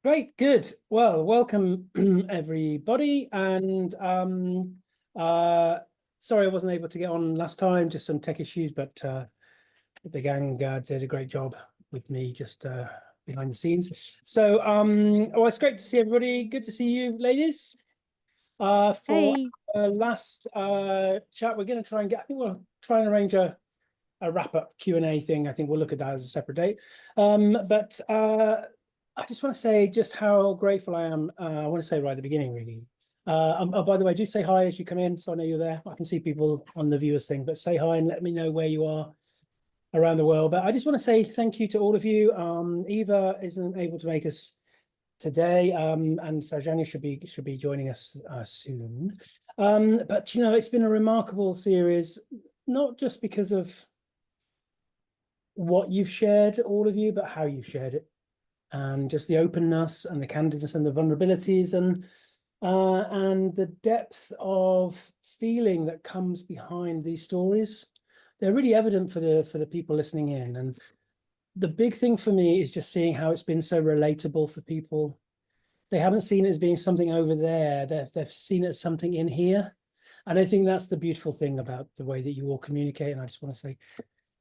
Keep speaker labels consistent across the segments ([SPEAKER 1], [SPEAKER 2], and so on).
[SPEAKER 1] Great, good. Well, welcome everybody. And sorry I wasn't able to get on last time, just some tech issues, but the gang did a great job with me just behind the scenes. So oh, it's great to see everybody. Good to see you, ladies. For
[SPEAKER 2] Hey.
[SPEAKER 1] last chat, we're going to try and I think we'll try and arrange a wrap-up Q&A thing. I think we'll look at that as a separate date. But I just want to say just how grateful I am. I want to say right at the beginning, really. Oh, by the way, do say hi as you come in, so I know you're there. I can see people on the viewers thing, but say hi and let me know where you are around the world. But I just want to say thank you to all of you. Eva isn't able to make us today, and Sowjanya should be joining us soon. But you know, it's been a remarkable series, not just because of what you've shared, all of you, but how you've shared it, and just the openness and the candidness and the vulnerabilities and the depth of feeling that comes behind these stories. They're really evident for the people listening in. And the big thing for me is just seeing how it's been so relatable for people. They haven't seen it as being something over there. They've seen it as something in here. And I think that's the beautiful thing about the way that you all communicate. And I just want to say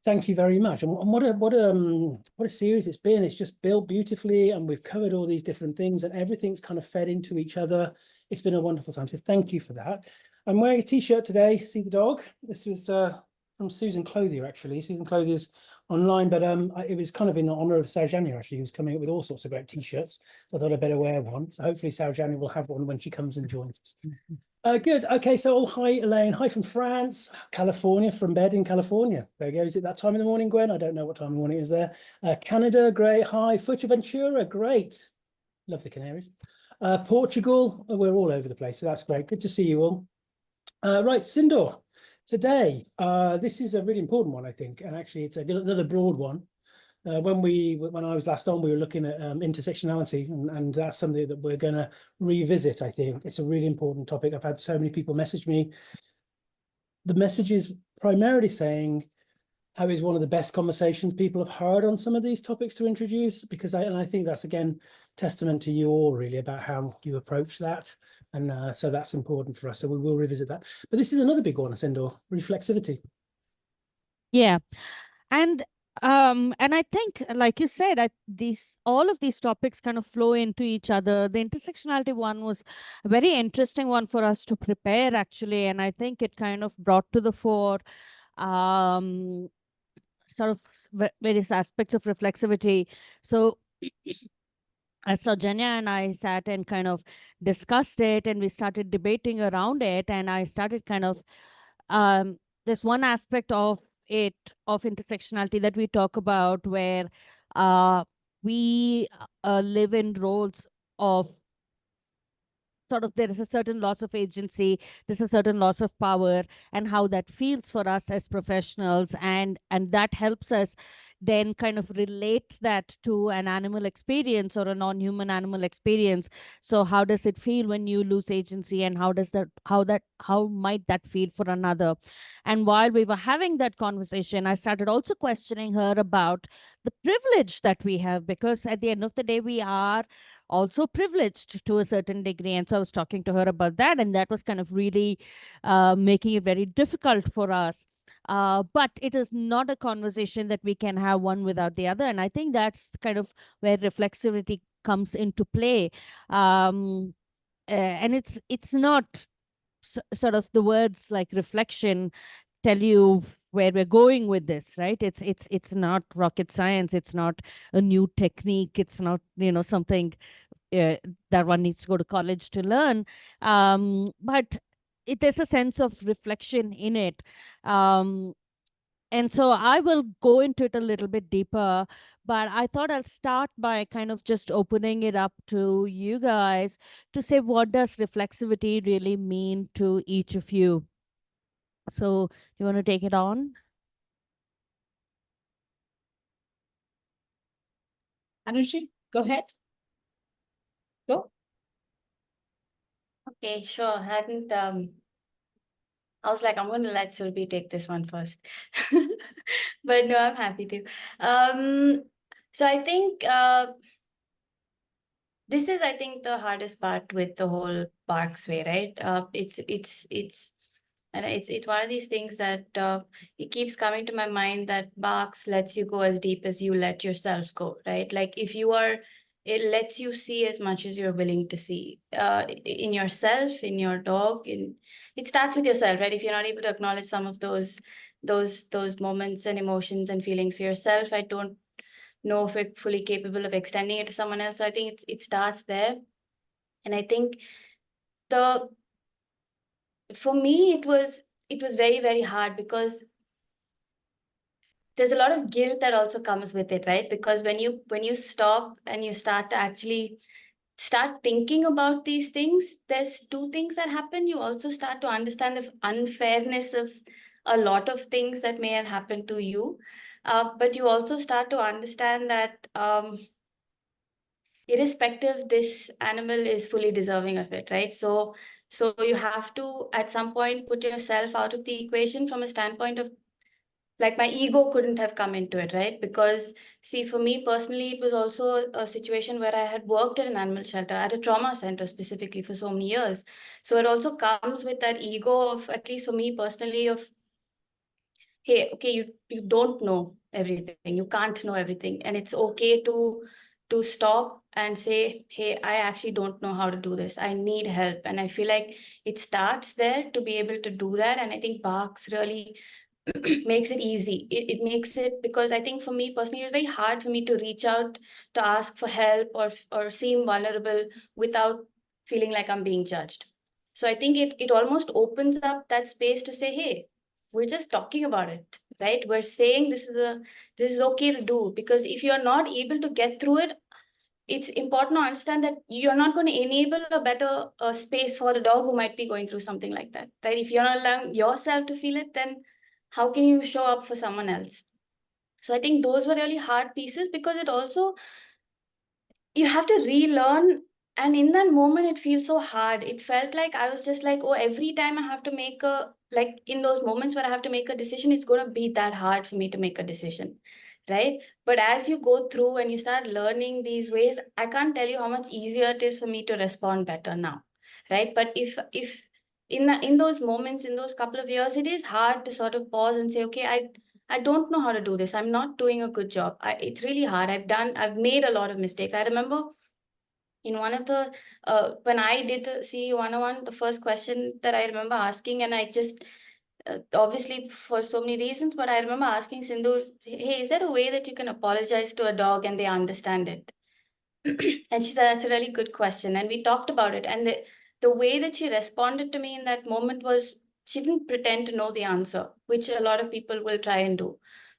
[SPEAKER 1] thank you very much. And what a series it's been. It's just built beautifully, and we've covered all these different things, and everything's kind of fed into each other. It's been a wonderful time. So thank you for that. I'm wearing a t-shirt today. See the dog? This was from Susan Clothier, actually. Susan Clothier's online, but it was kind of in honor of Sowjanya, actually, who's coming up with all sorts of great t-shirts. So I thought I'd better wear one. So hopefully Sowjanya will have one when she comes and joins us. Good. Okay, so hi, Elaine. Hi from France, California, from bed in California. There you go. Is it that time in the morning, Gwen? I don't know what time in the morning it is there. Canada, great. Hi, Fuerteventura, great. Love the Canaries. Portugal, we're all over the place, so that's great. Good to see you all. Right, Sindhoor, today, this is a really important one, I think, and actually it's another broad one. When I was last on, we were looking at intersectionality, and that's something that we're going to revisit. I think it's a really important topic. I've had so many people message me. The message is primarily saying how is one of the best conversations people have heard on some of these topics to introduce, because I think that's again testament to you all really about how you approach that, and so that's important for us. So we will revisit that. But this is another big one, Sindhoor, reflexivity.
[SPEAKER 2] Yeah. And I think, like you said, all of these topics kind of flow into each other. The intersectionality one was a very interesting one for us to prepare, actually, and I think it kind of brought to the fore um sort of various aspects of reflexivity. So as Sowjanya and I sat and kind of discussed it, and we started debating around it, and I started kind of there's one aspect of it, of intersectionality, that we talk about where we live in roles of sort of, there is a certain loss of agency, there's a certain loss of power, and how that feels for us as professionals, and that helps us then kind of relate that to an animal experience or a non-human animal experience. So how does it feel when you lose agency, and how might that feel for another? And while we were having that conversation, I started also questioning her about the privilege that we have, because at the end of the day, we are also privileged to a certain degree. And so I was talking to her about that, and that was kind of really making it very difficult for us. But it is not a conversation that we can have one without the other. And I think that's kind of where reflexivity comes into play. And it's not sort of, the words like reflection tell you where we're going with this, right? It's not rocket science. It's not a new technique. It's not, something that one needs to go to college to learn. But there's a sense of reflection in it. And so I will go into it a little bit deeper, but I thought I'll start by kind of just opening it up to you guys to say, what does reflexivity really mean to each of you? So, you want to take it on?
[SPEAKER 3] Anushree, go ahead. Go.
[SPEAKER 4] Okay, sure. I was like, I'm going to let Surabhi take this one first. But no, I'm happy to. So I think this is, I think, the hardest part with the whole BHARCS way, right? It's one of these things that it keeps coming to my mind, that BHARCS lets you go as deep as you let yourself go, right? Like it lets you see as much as you're willing to see in yourself, in your dog. It starts with yourself, right? If you're not able to acknowledge some of those moments and emotions and feelings for yourself, I don't know if we're fully capable of extending it to someone else. So I think it starts there. And I think for me, it was very, very hard, because there's a lot of guilt that also comes with it, right? Because when you stop and you start to actually start thinking about these things, there's two things that happen. You also start to understand the unfairness of a lot of things that may have happened to you. But you also start to understand that irrespective, this animal is fully deserving of it, right? So you have to at some point put yourself out of the equation, from a standpoint of, like, my ego couldn't have come into it, right? Because see, for me personally, it was also a situation where I had worked at an animal shelter, at a trauma center specifically, for so many years. So it also comes with that ego of, at least for me personally, of, hey, okay, you don't know everything, you can't know everything, and it's okay to stop and say, hey, I actually don't know how to do this, I need help. And I feel like it starts there, to be able to do that. And I think BHARCS really makes it easy. It makes it, because I think for me personally, it's very hard for me to reach out to ask for help, or seem vulnerable without feeling like I'm being judged. So I think it almost opens up that space to say, hey, we're just talking about it, right? We're saying this is okay to do. Because if you're not able to get through it, it's important to understand that you're not going to enable a better space for the dog who might be going through something like that, right? If you're not allowing yourself to feel it, then how can you show up for someone else? So I think those were really hard pieces, because it also, you have to relearn. And in that moment, it feels so hard. It felt like I was just like, oh, every time I have to make like in those moments where I have to make a decision, it's going to be that hard for me to make a decision, right? But as you go through and you start learning these ways, I can't tell you how much easier it is for me to respond better now, right? But if in those moments, in those couple of years, it is hard to sort of pause and say, okay, I don't know how to do this. I'm not doing a good job. It's really hard. I've made a lot of mistakes. I remember in one of the, when I did the CE 101, the first question that I remember asking, and I just, obviously for so many reasons, but I remember asking Sindhoor, hey, is there a way that you can apologize to a dog and they understand it? And she said, that's a really good question. And we talked about it. And the way that she responded to me in that moment was, she didn't pretend to know the answer, which a lot of people will try and do,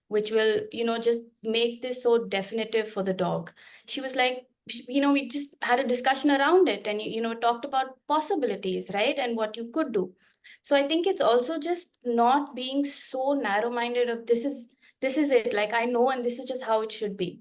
[SPEAKER 4] which will, just make this so definitive for the dog. She was like, we just had a discussion around it, and, talked about possibilities, right? And what you could do. So I think it's also just not being so narrow-minded of, this is it, like, I know, and this is just how it should be.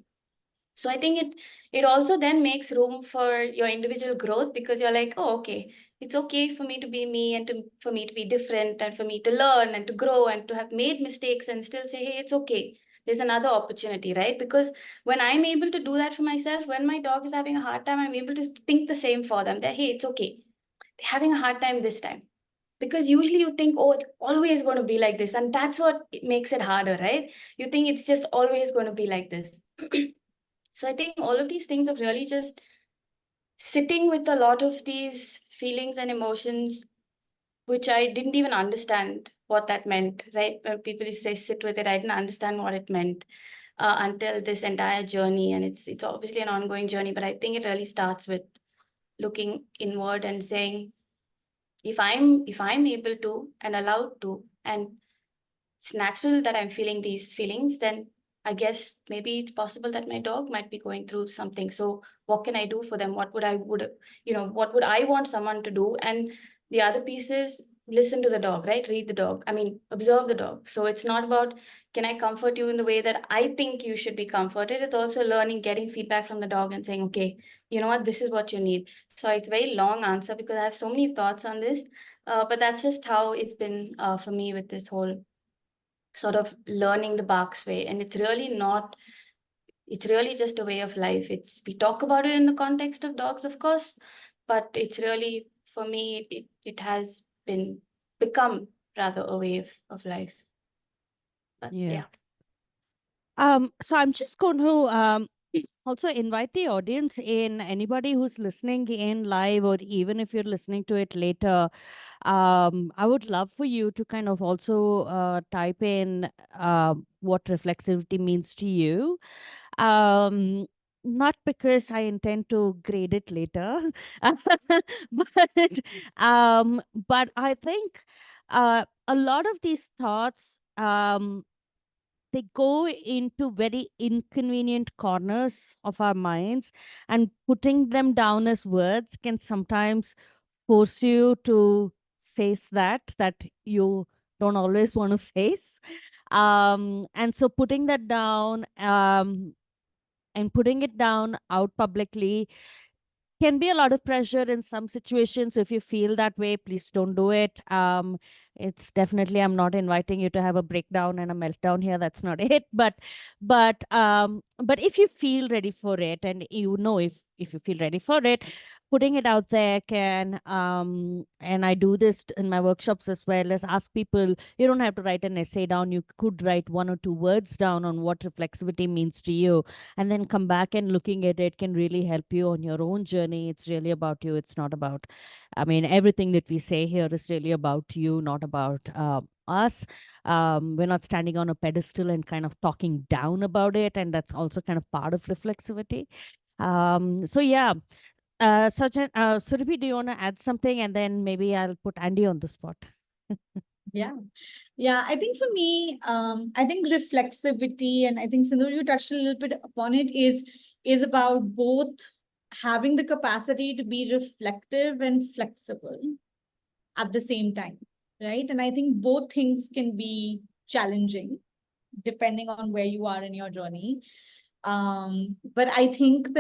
[SPEAKER 4] So I think it also then makes room for your individual growth, because you're like, oh, okay, it's okay for me to be me, and for me to be different, and for me to learn and to grow and to have made mistakes and still say, hey, it's okay. There's another opportunity, right? Because when I'm able to do that for myself, when my dog is having a hard time, I'm able to think the same for them, that, hey, it's okay. They're having a hard time this time. Because usually you think, oh, it's always going to be like this. And that's what makes it harder, right? You think it's just always going to be like this. So I think all of these things of really just sitting with a lot of these feelings and emotions, which I didn't even understand what that meant, right? When people say sit with it, I didn't understand what it meant until this entire journey. And it's obviously an ongoing journey, but I think it really starts with looking inward and saying, if I'm able to and allowed to, and it's natural that I'm feeling these feelings, then I guess maybe it's possible that my dog might be going through something. So what can I do for them? What would I want someone to do? And the other piece is listen to the dog, right? Read the dog. I mean, observe the dog. So it's not about, can I comfort you in the way that I think you should be comforted? It's also learning, getting feedback from the dog and saying, okay, you know what, this is what you need. So it's a very long answer because I have so many thoughts on this. But that's just how it's been for me with this whole sort of learning the BHARCS way. And it's really not, it's really just a way of life. We talk about it in the context of dogs, of course, but it's really, for me, it has become rather a way of life. But yeah.
[SPEAKER 2] So I'm just going to also invite the audience in, anybody who's listening in live, or even if you're listening to it later. I would love for you to kind of also type in what reflexivity means to you. Not because I intend to grade it later, but but I think a lot of these thoughts, they go into very inconvenient corners of our minds, and putting them down as words can sometimes force you to face that you don't always want to face. And so putting that down, and putting it down out publicly can be a lot of pressure in some situations. So if you feel that way, please don't do it. It's definitely, I'm not inviting you to have a breakdown and a meltdown here. That's not it. But if you feel ready for it, and if you feel ready for it, putting it out there can, and I do this in my workshops as well, as ask people, you don't have to write an essay down. You could write 1 or 2 words down on what reflexivity means to you, and then come back and looking at it can really help you on your own journey. It's really about you. It's not about, I mean, everything that we say here is really about you, not about us. We're not standing on a pedestal and kind of talking down about it. And that's also kind of part of reflexivity. So yeah, Surabhi, do you want to add something? And then maybe I'll put Andy on the spot.
[SPEAKER 3] Yeah, I think for me, I think reflexivity, and I think Sindhoor, you touched a little bit upon it, is about both having the capacity to be reflective and flexible at the same time, right? And I think both things can be challenging depending on where you are in your journey. But I think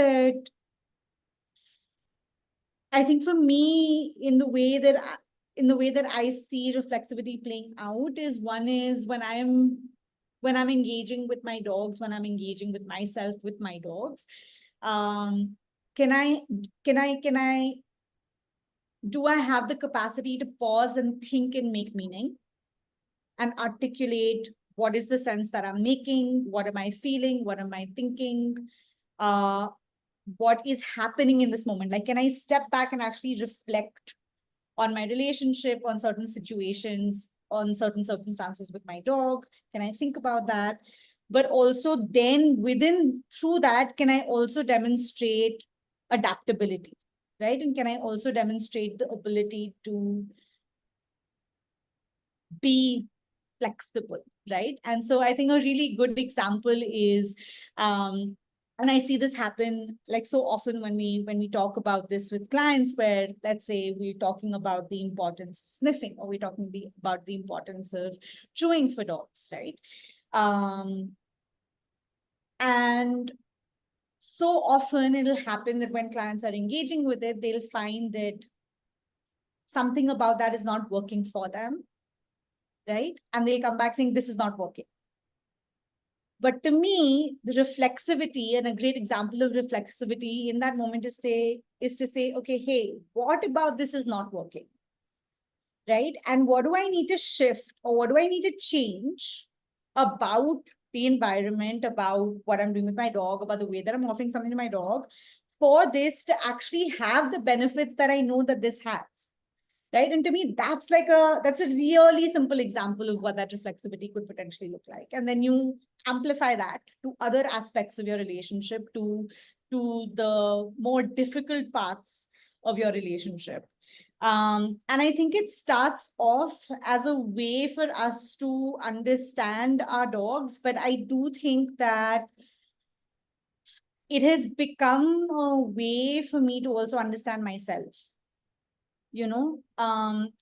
[SPEAKER 3] for me, in the way that I see reflexivity playing out is when I'm engaging with my dogs, when I'm engaging with myself, with my dogs, can I do I have the capacity to pause and think and make meaning and articulate what is the sense that I'm making? What am I feeling? What am I thinking? What is happening in this moment? Like, can I step back and actually reflect on my relationship, on certain situations, on certain circumstances with my dog? Can I think about that? But also then through that, can I also demonstrate adaptability, right? And can I also demonstrate the ability to be flexible, right? And so I think a really good example is, and I see this happen like so often when we talk about this with clients, where let's say we're talking about the importance of sniffing, or we're talking about the importance of chewing for dogs, right? And so often it'll happen that when clients are engaging with it, they'll find that something about that is not working for them, right? And they'll come back saying, this is not working. But to me, the reflexivity, and a great example of reflexivity in that moment is to say, okay, hey, what about this is not working, right? And what do I need to shift, or what do I need to change about the environment, about what I'm doing with my dog, about the way that I'm offering something to my dog, for this to actually have the benefits that I know that this has, right? And to me, that's a really simple example of what that reflexivity could potentially look like. And then you amplify that to other aspects of your relationship, to the more difficult parts of your relationship. And I think it starts off as a way for us to understand our dogs, but I do think that it has become a way for me to also understand myself. And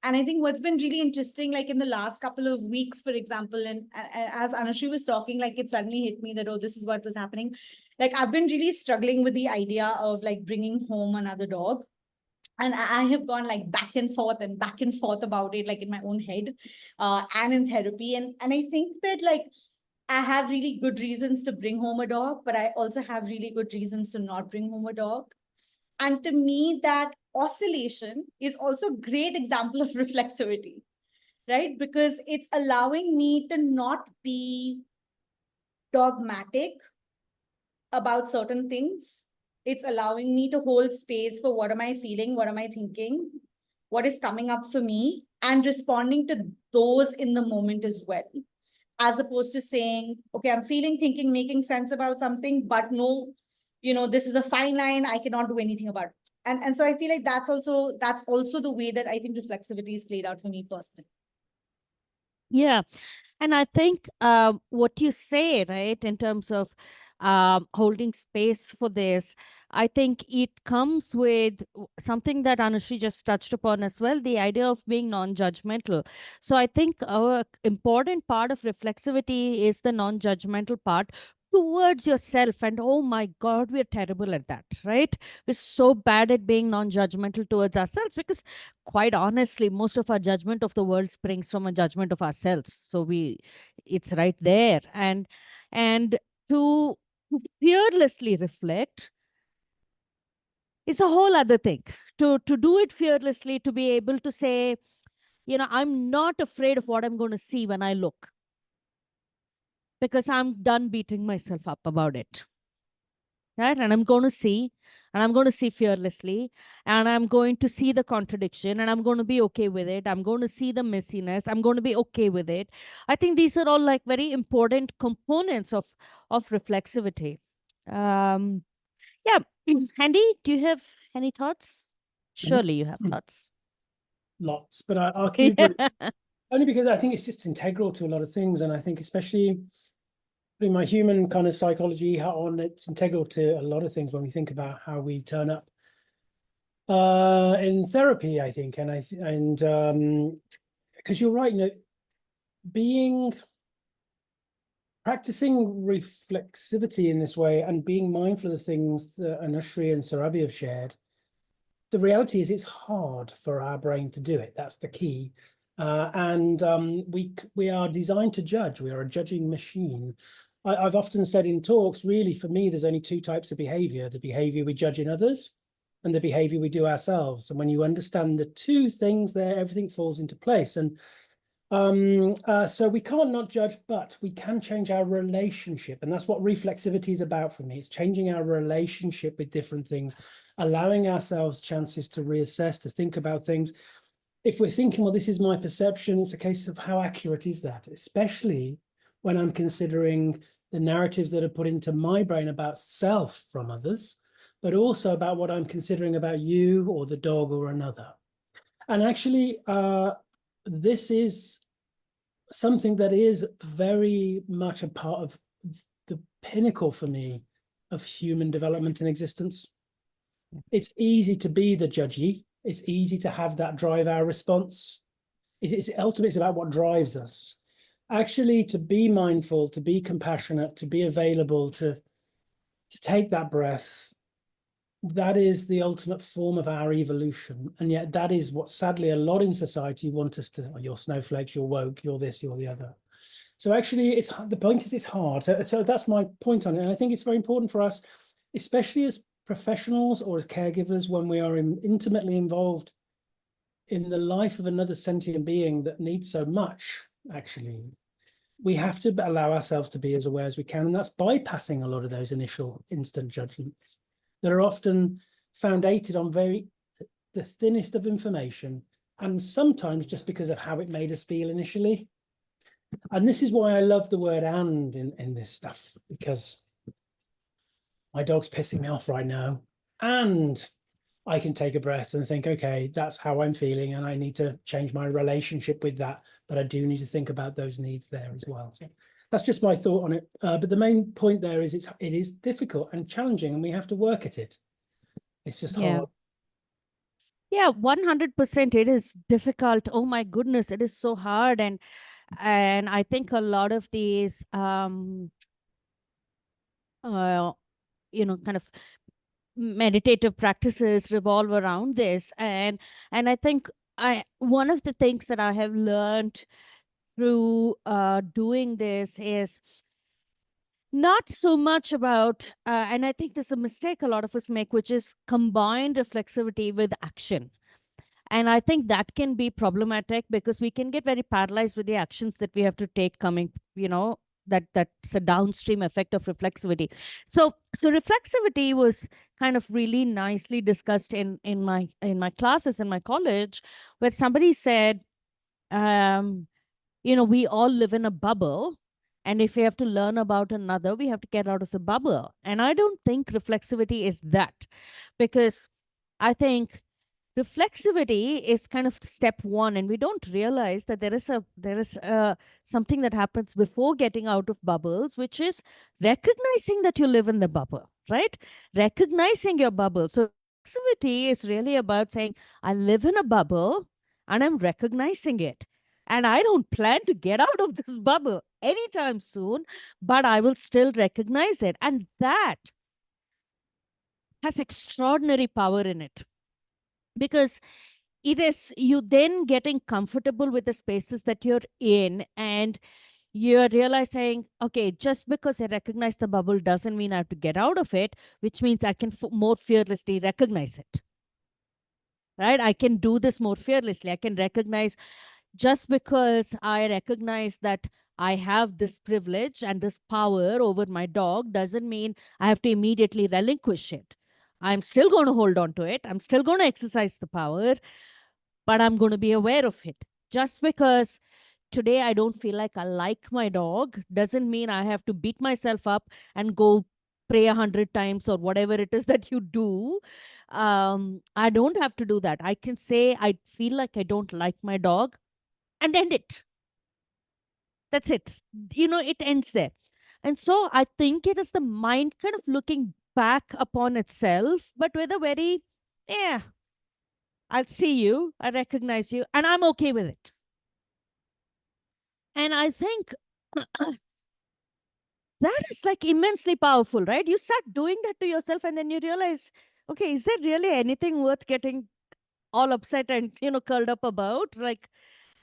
[SPEAKER 3] I think what's been really interesting, like in the last couple of weeks, for example, and as Anushree was talking, like it suddenly hit me that, oh, this is what was happening. Like I've been really struggling with the idea of like bringing home another dog. And I have gone like back and forth about it, like in my own head, and in therapy. And I think that like I have really good reasons to bring home a dog, but I also have really good reasons to not bring home a dog. And to me, that oscillation is also a great example of reflexivity, right? Because it's allowing me to not be dogmatic about certain things. It's allowing me to hold space for what am I feeling, what am I thinking, what is coming up for me, and responding to those in the moment as well. As opposed to saying, okay, I'm feeling, thinking, making sense about something, but no, this is a fine line, I cannot do anything about it. And so I feel like that's also the way that I think reflexivity is played out for me personally.
[SPEAKER 2] Yeah. And I think what you say, right, in terms of holding space for this, I think it comes with something that Anushree just touched upon as well, the idea of being non-judgmental. So I think a important part of reflexivity is the non-judgmental part towards yourself. And oh my God, we're terrible at that, right? We're so bad at being non-judgmental towards ourselves because, quite honestly, most of our judgment of the world springs from a judgment of ourselves. So it's right there. And to fearlessly reflect is a whole other thing. To do it fearlessly, to be able to say, I'm not afraid of what I'm going to see when I look, because I'm done beating myself up about it. Right? And I'm going to see, and I'm going to see fearlessly, and I'm going to see the contradiction, and I'm going to be okay with it. I'm going to see the messiness. I'm going to be okay with it. I think these are all like very important components of reflexivity. Yeah. Andy, do you have any thoughts? Surely you have thoughts.
[SPEAKER 1] Lots, but I'll keep it only because I think it's just integral to a lot of things, and I think especially putting my human kind of psychology hat on, it's integral to a lot of things when we think about how we turn up in therapy, I think. And because you're right, practicing reflexivity in this way and being mindful of things that Anushree and Surabhi have shared, the reality is it's hard for our brain to do it. That's the key. And we are designed to judge. We are a judging machine. I've often said in talks, really, for me, there's only two types of behavior: the behavior we judge in others and the behavior we do ourselves. And when you understand the two things there, everything falls into place. And so we can't not judge, but we can change our relationship. And that's what reflexivity is about for me. It's changing our relationship with different things, allowing ourselves chances to reassess, to think about things. If we're thinking, well, this is my perception, it's a case of how accurate is that, especially when I'm considering the narratives that are put into my brain about self from others, but also about what I'm considering about you or the dog or another. And actually, this is something that is very much a part of the pinnacle for me of human development and existence. It's easy to be the judgy. It's easy to have that drive our response. It's ultimately it's about what drives us. Actually, to be mindful, to be compassionate, to be available, to take that breath, that is the ultimate form of our evolution. And yet that is what sadly a lot in society want us to, oh, you're snowflakes, you're woke, you're this, you're the other. So actually the point is it's hard. So that's my point on it. And I think it's very important for us, especially as professionals or as caregivers, when we are intimately involved in the life of another sentient being that needs so much, actually, we have to allow ourselves to be as aware as we can. And that's bypassing a lot of those initial instant judgments that are often founded on the thinnest of information, and sometimes just because of how it made us feel initially. And this is why I love the word "and" in this stuff, because my dog's pissing me off right now, and I can take a breath and think, okay, that's how I'm feeling, and I need to change my relationship with that, but I do need to think about those needs there as well. So that's just my thought on it. But the main point there is it is difficult and challenging, and we have to work at it. It's just hard.
[SPEAKER 2] Yeah, 100%. It is difficult. Oh my goodness, it is so hard. And I think a lot of these kind of meditative practices revolve around this. And I think one of the things that I have learned through doing this is Not so much about, and I think there's a mistake a lot of us make, which is combined reflexivity with action. And I think that can be problematic because we can get very paralyzed with the actions that we have to take coming, that's a downstream effect of reflexivity. So reflexivity was kind of really nicely discussed in my classes in my college, where somebody said, we all live in a bubble. And if we have to learn about another, we have to get out of the bubble. And I don't think reflexivity is that, because I think reflexivity is kind of step one, and we don't realize that there is something that happens before getting out of bubbles, which is recognizing that you live in the bubble, right? Recognizing your bubble. So reflexivity is really about saying, I live in a bubble and I'm recognizing it. And I don't plan to get out of this bubble anytime soon, but I will still recognize it. And that has extraordinary power in it, because it is you then getting comfortable with the spaces that you're in, and you're realizing, okay, just because I recognize the bubble doesn't mean I have to get out of it, which means I can more fearlessly recognize it, right? I can do this more fearlessly. I can recognize, just because I recognize that I have this privilege and this power over my dog doesn't mean I have to immediately relinquish it. I'm still going to hold on to it. I'm still going to exercise the power, but I'm going to be aware of it. Just because today I don't feel like I like my dog doesn't mean I have to beat myself up and go pray 100 times or whatever it is that you do. I don't have to do that. I can say I feel like I don't like my dog and end it. That's it. It ends there. And so I think it is the mind kind of looking back upon itself, but with a very, yeah, I'll see you, I recognize you, and I'm okay with it. And I think that is like immensely powerful, right? You start doing that to yourself, and then you realize, okay, is there really anything worth getting all upset and, curled up about? Like,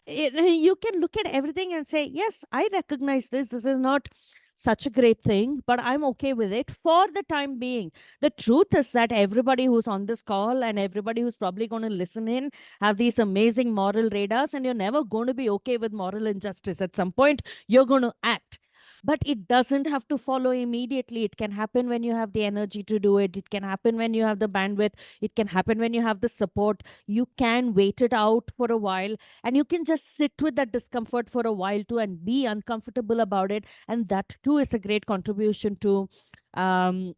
[SPEAKER 2] you can look at everything and say, yes, I recognize this. This is not such a great thing, but I'm okay with it for the time being. The truth is that everybody who's on this call and everybody who's probably going to listen in have these amazing moral radars, and you're never going to be okay with moral injustice. At some point, you're going to act. But it doesn't have to follow immediately. It can happen when you have the energy to do it. It can happen when you have the bandwidth. It can happen when you have the support. You can wait it out for a while, and you can just sit with that discomfort for a while too and be uncomfortable about it. And that too is a great contribution um,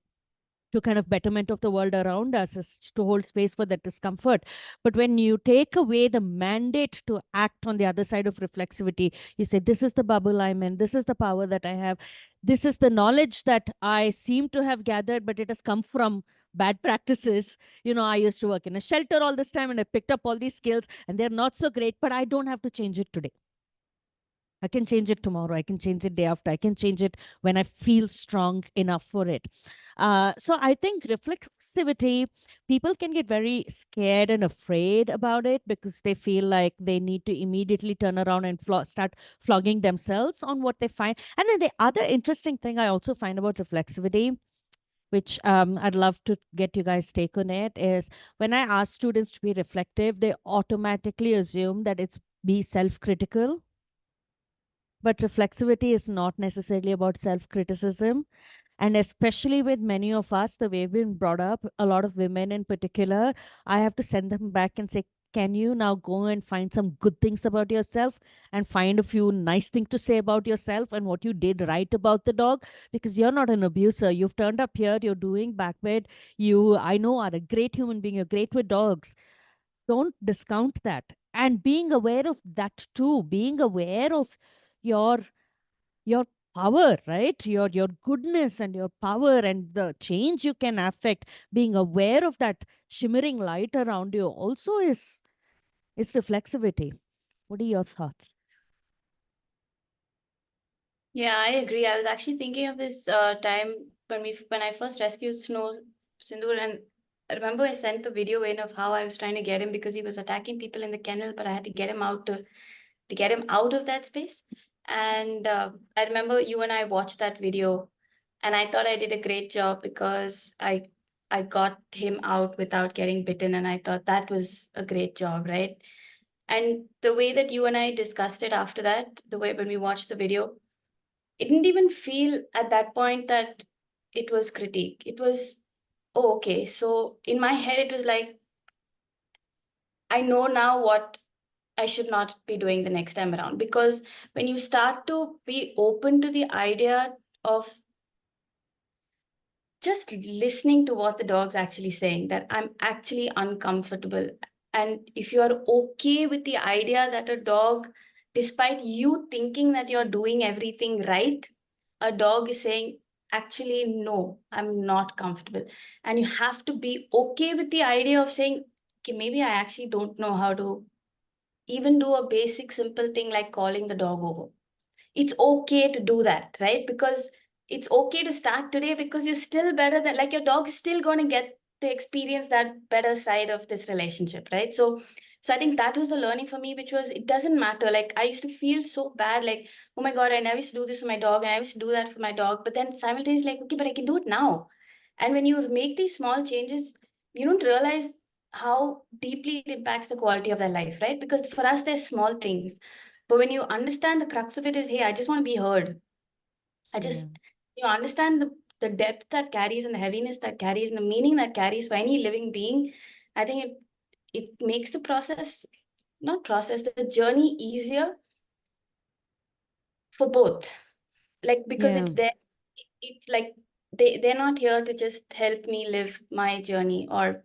[SPEAKER 2] to kind of betterment of the world around us, is to hold space for that discomfort. But when you take away the mandate to act on the other side of reflexivity, you say, this is the bubble I'm in, this is the power that I have, this is the knowledge that I seem to have gathered, but it has come from bad practices. I used to work in a shelter all this time, and I picked up all these skills, and they're not so great, but I don't have to change it today. I can change it tomorrow. I can change it day after. I can change it when I feel strong enough for it. So I think reflexivity, people can get very scared and afraid about it because they feel like they need to immediately turn around and start flogging themselves on what they find. And then the other interesting thing I also find about reflexivity, which I'd love to get you guys' take on it, is when I ask students to be reflective, they automatically assume that it's be self-critical. But reflexivity is not necessarily about self-criticism. And especially with many of us, the way we've been brought up, a lot of women in particular, I have to send them back and say, can you now go and find some good things about yourself and find a few nice things to say about yourself and what you did right about the dog? Because you're not an abuser. You've turned up here, you're doing back bed. You, I know, are a great human being. You're great with dogs. Don't discount that. And being aware of that too, being aware of your your power, right? Your goodness and your power and the change you can affect, being aware of that shimmering light around you also is reflexivity. What are your thoughts?
[SPEAKER 4] Yeah, I agree. I was actually thinking of this time when I first rescued Sindhoor, and I remember I sent the video in of how I was trying to get him because he was attacking people in the kennel, but I had to get him out to get him out of that space. And I remember you and I watched that video And I thought I did a great job because I got him out without getting bitten, and I thought that was a great job, right? And the way that you and I discussed it after that, the way when we watched the video, it didn't even feel at that point that it was critique. It was, oh, okay. So in my head, it was like, I know now what I should not be doing the next time around. Because when you start to be open to the idea of just listening to what the dog's actually saying, that I'm actually uncomfortable. And if you are okay with the idea that a dog, despite you thinking that you're doing everything right, a dog is saying, actually, no, I'm not comfortable. And you have to be okay with the idea of saying, okay, maybe I actually don't know how to even do a basic, simple thing like calling the dog over. It's okay to do that, right? Because it's okay to start today because you're still better than, like, your dog is still going to get to experience that better side of this relationship, right? So I think that was the learning for me, which was, it doesn't matter. Like, I used to feel so bad, like, oh my God, I never used to do this for my dog, and I used to do that for my dog. But then simultaneously, like, okay, but I can do it now. And when you make these small changes, you don't realize how deeply it impacts the quality of their life, right? Because for us, they're small things. But when you understand, the crux of it is, hey, I just want to be heard. You understand the depth that carries and the heaviness that carries and the meaning that carries for any living being. I think it makes the process, not process, the journey easier for both. Like, because it's there, it's like they're not here to just help me live my journey, or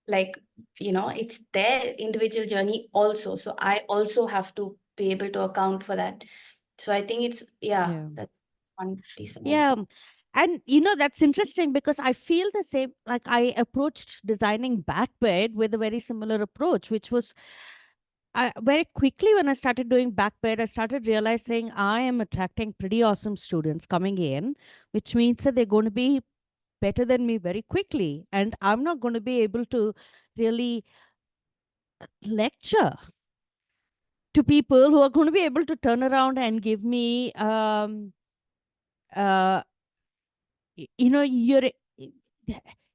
[SPEAKER 4] like, it's their individual journey also. So I also have to be able to account for that. So I think it's,
[SPEAKER 2] Yeah.
[SPEAKER 4] that's one piece that I
[SPEAKER 2] Yeah.
[SPEAKER 4] learned.
[SPEAKER 2] And that's interesting because I feel the same. Like, I approached designing backbed with a very similar approach, which was very quickly when I started doing backbed, I started realizing I am attracting pretty awesome students coming in, which means that they're going to be better than me very quickly. And I'm not going to be able to really lecture to people who are going to be able to turn around and give me uh, you're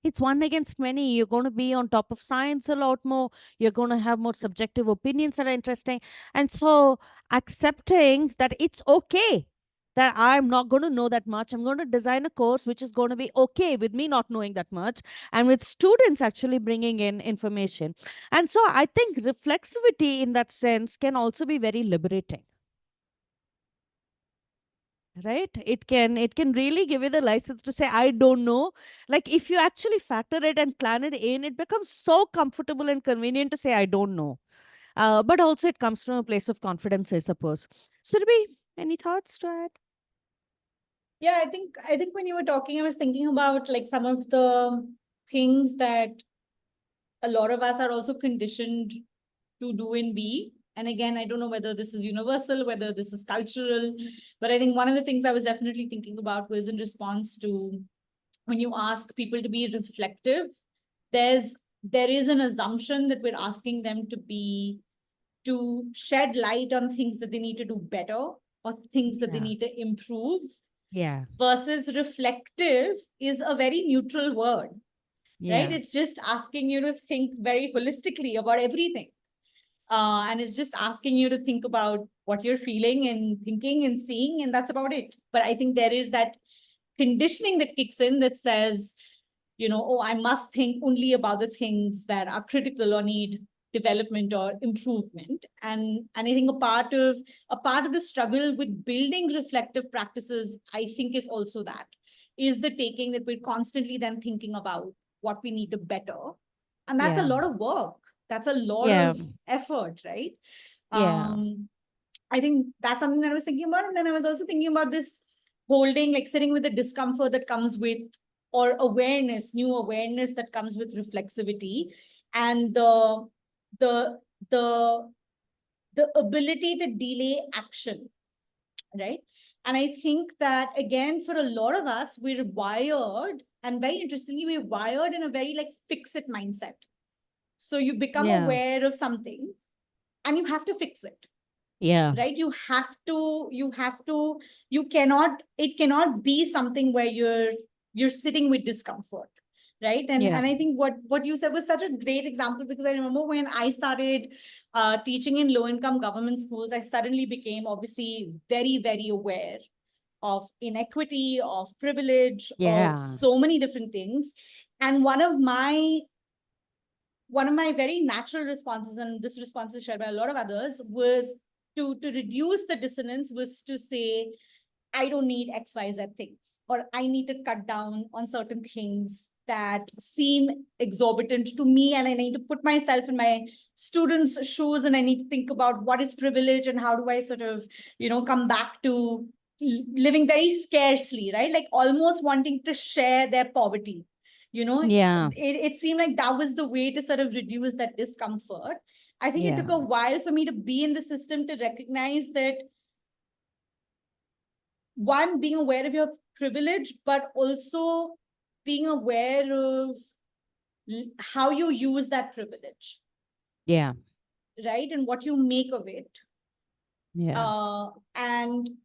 [SPEAKER 2] it's one against many. You're going to be on top of science a lot more. You're going to have more subjective opinions that are interesting. And so accepting that it's okay that I'm not going to know that much. I'm going to design a course which is going to be okay with me not knowing that much, and with students actually bringing in information. And so I think reflexivity in that sense can also be very liberating, right? It can really give you the license to say I don't know. Like, if you actually factor it and plan it in, it becomes so comfortable and convenient to say I don't know. But also it comes from a place of confidence, I suppose. Surabhi, any thoughts to add?
[SPEAKER 3] Yeah, I think when you were talking, I was thinking about like some of the things that a lot of us are also conditioned to do and be. And again, I don't know whether this is universal, whether this is cultural, but I think one of the things I was definitely thinking about was in response to when you ask people to be reflective, there is an assumption that we're asking them to shed light on things that they need to do better or things that they
[SPEAKER 2] Yeah.
[SPEAKER 3] need to improve,
[SPEAKER 2] Yeah.
[SPEAKER 3] versus reflective is a very neutral word, right?
[SPEAKER 2] Yeah.
[SPEAKER 3] It's just asking you to think very holistically about everything. And it's just asking you to think about what you're feeling and thinking and seeing, and that's about it. But I think there is that conditioning that kicks in that says, oh, I must think only about the things that are critical or need development or improvement. And I think a part of the struggle with building reflective practices, I think, is also that, is the taking that we're constantly then thinking about what we need to better. And that's a
[SPEAKER 2] Yeah.
[SPEAKER 3] lot of work. That's a lot
[SPEAKER 2] Yeah.
[SPEAKER 3] of effort, right?
[SPEAKER 2] Yeah.
[SPEAKER 3] I think that's something that I was thinking about. And then I was also thinking about this holding, like sitting with the discomfort that comes with, or awareness, new awareness that comes with reflexivity, and the the the ability to delay action, right? And I think that again, for a lot of us, we're wired, and very interestingly, we're wired in a very like fix it mindset. So you become
[SPEAKER 2] Yeah.
[SPEAKER 3] aware of something and you have to fix it.
[SPEAKER 2] Yeah.
[SPEAKER 3] right? You cannot, it cannot be something where you're sitting with discomfort, right? And
[SPEAKER 2] Yeah.
[SPEAKER 3] and I think what you said was such a great example, because I remember when I started teaching in low income government schools, I suddenly became obviously very, very aware of inequity, of privilege, of
[SPEAKER 2] Yeah.
[SPEAKER 3] so many different things. And one of my very natural responses, and this response was shared by a lot of others, was to reduce the dissonance, was to say, I don't need XYZ things, or I need to cut down on certain things that seem exorbitant to me. And I need to put myself in my students' shoes, and I need to think about what is privilege and how do I sort of, come back to living very scarcely, right? Like almost wanting to share their poverty.
[SPEAKER 2] Yeah.
[SPEAKER 3] It seemed like that was the way to sort of reduce that discomfort. I think it took
[SPEAKER 2] Yeah.
[SPEAKER 3] a while for me to be in the system to recognize that, one, being aware of your privilege, but also being aware of how you use that privilege,
[SPEAKER 2] Yeah.
[SPEAKER 3] right? And what you make of it.
[SPEAKER 2] Yeah.
[SPEAKER 3] And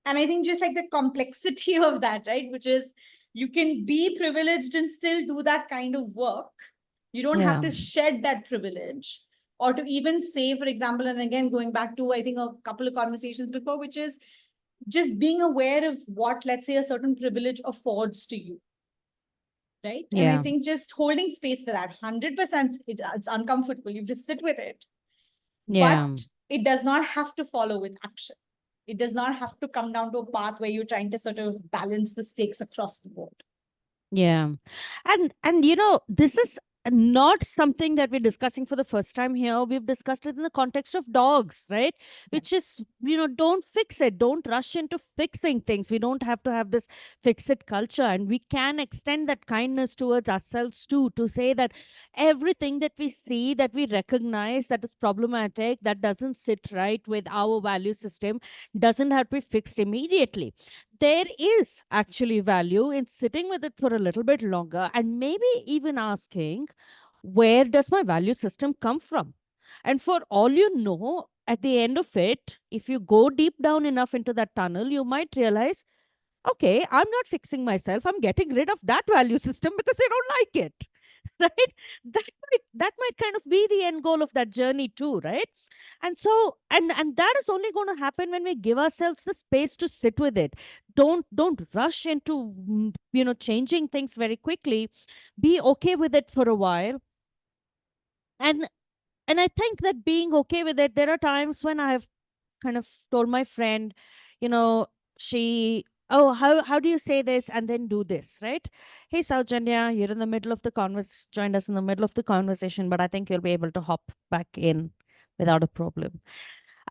[SPEAKER 3] I think just like the complexity of that, right? Which is, you can be privileged and still do that kind of work. You don't have
[SPEAKER 2] Yeah.
[SPEAKER 3] to shed that privilege, or to even say, for example, and again, going back to, I think, a couple of conversations before, which is just being aware of what, let's say, a certain privilege affords to you, right? And I
[SPEAKER 2] Yeah.
[SPEAKER 3] think just holding space for that, 100%, it's uncomfortable. You just sit with it.
[SPEAKER 2] Yeah.
[SPEAKER 3] But it does not have to follow with action. It does not have to come down to a path where you're trying to sort of balance the stakes across the board.
[SPEAKER 2] Yeah. And this is not something that we're discussing for the first time here. We've discussed it in the context of dogs, right? Which is, don't fix it. Don't rush into fixing things. We don't have to have this fix it culture. And we can extend that kindness towards ourselves too, to say that everything that we see, that we recognize that is problematic, that doesn't sit right with our value system, doesn't have to be fixed immediately. There is actually value in sitting with it for a little bit longer, and maybe even asking, where does my value system come from? And for all you know, at the end of it, if you go deep down enough into that tunnel, you might realize, okay, I'm not fixing myself. I'm getting rid of that value system because I don't like it. Right? That might kind of be the end goal of that journey too, right? And so, and that is only going to happen when we give ourselves the space to sit with it. Don't rush into changing things very quickly. Be okay with it for a while. And and I think that being okay with it, there are times when I have kind of told my friend, you know, she, oh, how do you say this and then do this, right? Hey, Sowjanya, you're in the middle of the joined us in the middle of the conversation, but I think you'll be able to hop back in without a problem.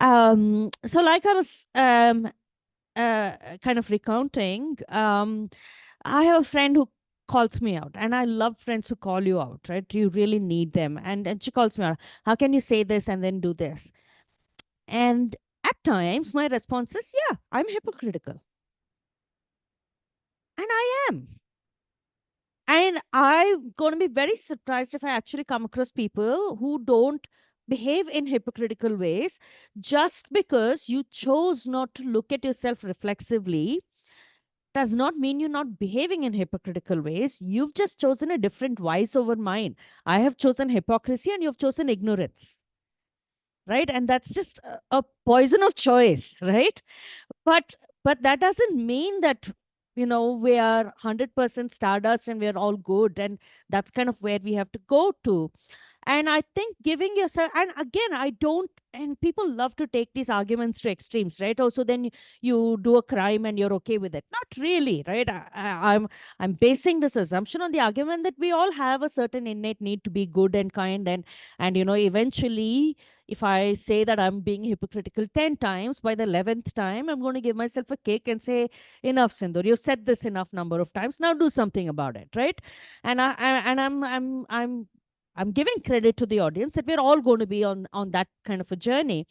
[SPEAKER 2] So like I was kind of recounting, I have a friend who calls me out, and I love friends who call you out, right? You really need them. And she calls me out. How can you say this and then do this? And at times, my response is, yeah, I'm hypocritical. And I am. And I'm going to be very surprised if I actually come across people who don't behave in hypocritical ways just because you chose not to look at yourself reflexively. Does not mean you're not behaving in hypocritical ways. You've just chosen a different vice over mine. I have chosen hypocrisy and you've chosen ignorance. Right? And that's just a poison of choice, right? But that doesn't mean that we are 100% stardust and we're all good, and that's kind of where we have to go to. And I think giving yourself, and again, I don't, and people love to take these arguments to extremes, right? Also, then you do a crime and you're okay with it. Not really, right? I'm basing this assumption on the argument that we all have a certain innate need to be good and kind, and eventually, if I say that I'm being hypocritical 10 times, by the 11th time, I'm going to give myself a kick and say, enough, Sindhoor, you've said this enough number of times. Now do something about it, right? And I'm giving credit to the audience that we're all going to be on that kind of a journey.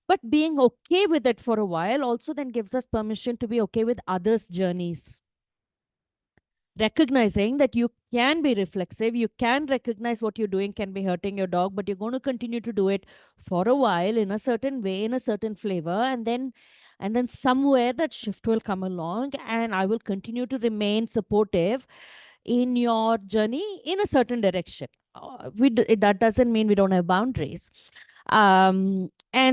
[SPEAKER 2] But being okay with it for a while also then gives us permission to be okay with others' journeys. recognizing that you can be reflexive, you can recognize what you're doing can be hurting your dog, but you're going to continue to do it for a while in a certain way, in a certain flavor, and then somewhere that shift will come along, and I will continue to remain supportive in your journey in a certain direction. That doesn't mean we don't have boundaries. And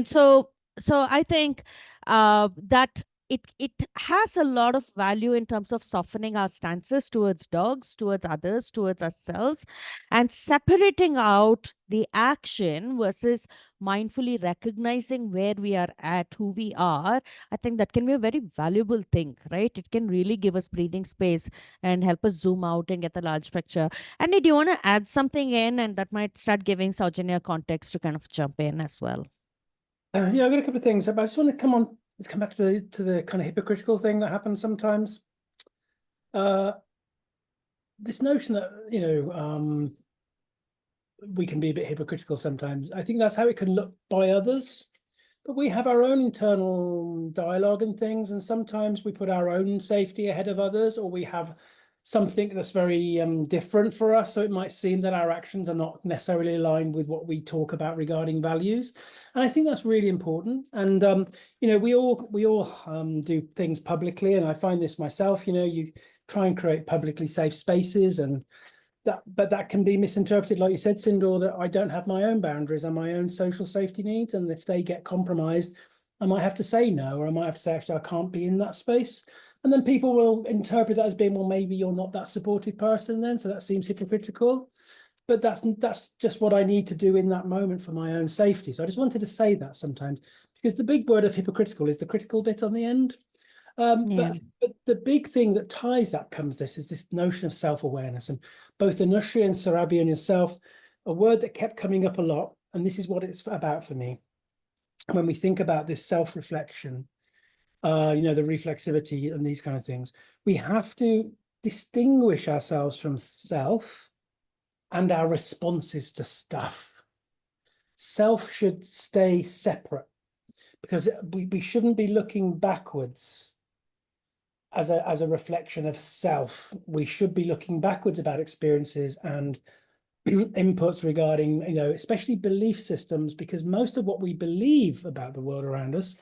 [SPEAKER 2] so I think that it has a lot of value in terms of softening our stances towards dogs, towards others, towards ourselves, and separating out the action versus mindfully recognizing where we are at, who we are. I think that can be a very valuable thing, right? It can really give us breathing space and help us zoom out and get the large picture. And do you want to add something in, and that might start giving Sowjanya context to kind of jump in as well?
[SPEAKER 1] Yeah, I've got a couple of things, but I just want to come back to the kind of hypocritical thing that happens sometimes. This notion that, you know, we can be a bit hypocritical sometimes. I think that's how it can look by others, but we have our own internal dialogue and things, and sometimes we put our own safety ahead of others, or we have something that's very different for us. So it might seem that our actions are not necessarily aligned with what we talk about regarding values. And I think that's really important. And, you know, we all do things publicly. And I find this myself, you know, you try and create publicly safe spaces, and but that can be misinterpreted, like you said, Sindhoor, that I don't have my own boundaries and my own social safety needs. And if they get compromised, I might have to say no, or I might have to say, actually, I can't be in that space. And then people will interpret that as being, well, maybe you're not that supportive person then, so that seems hypocritical. But that's just what I need to do in that moment for my own safety. So I just wanted to say that sometimes, because the big word of hypocritical is the critical bit on the end.
[SPEAKER 2] Yeah.
[SPEAKER 1] But the big thing that ties that is this notion of self-awareness. And both Anushree and Surabhi and yourself, a word that kept coming up a lot, and this is what it's about for me. When we think about this self-reflection, you know, the reflexivity and these kind of things, we have to distinguish ourselves from self and our responses to stuff. Self should stay separate, because we shouldn't be looking backwards as a reflection of self. We should be looking backwards about experiences and inputs regarding, you know, especially belief systems, because most of what we believe about the world around us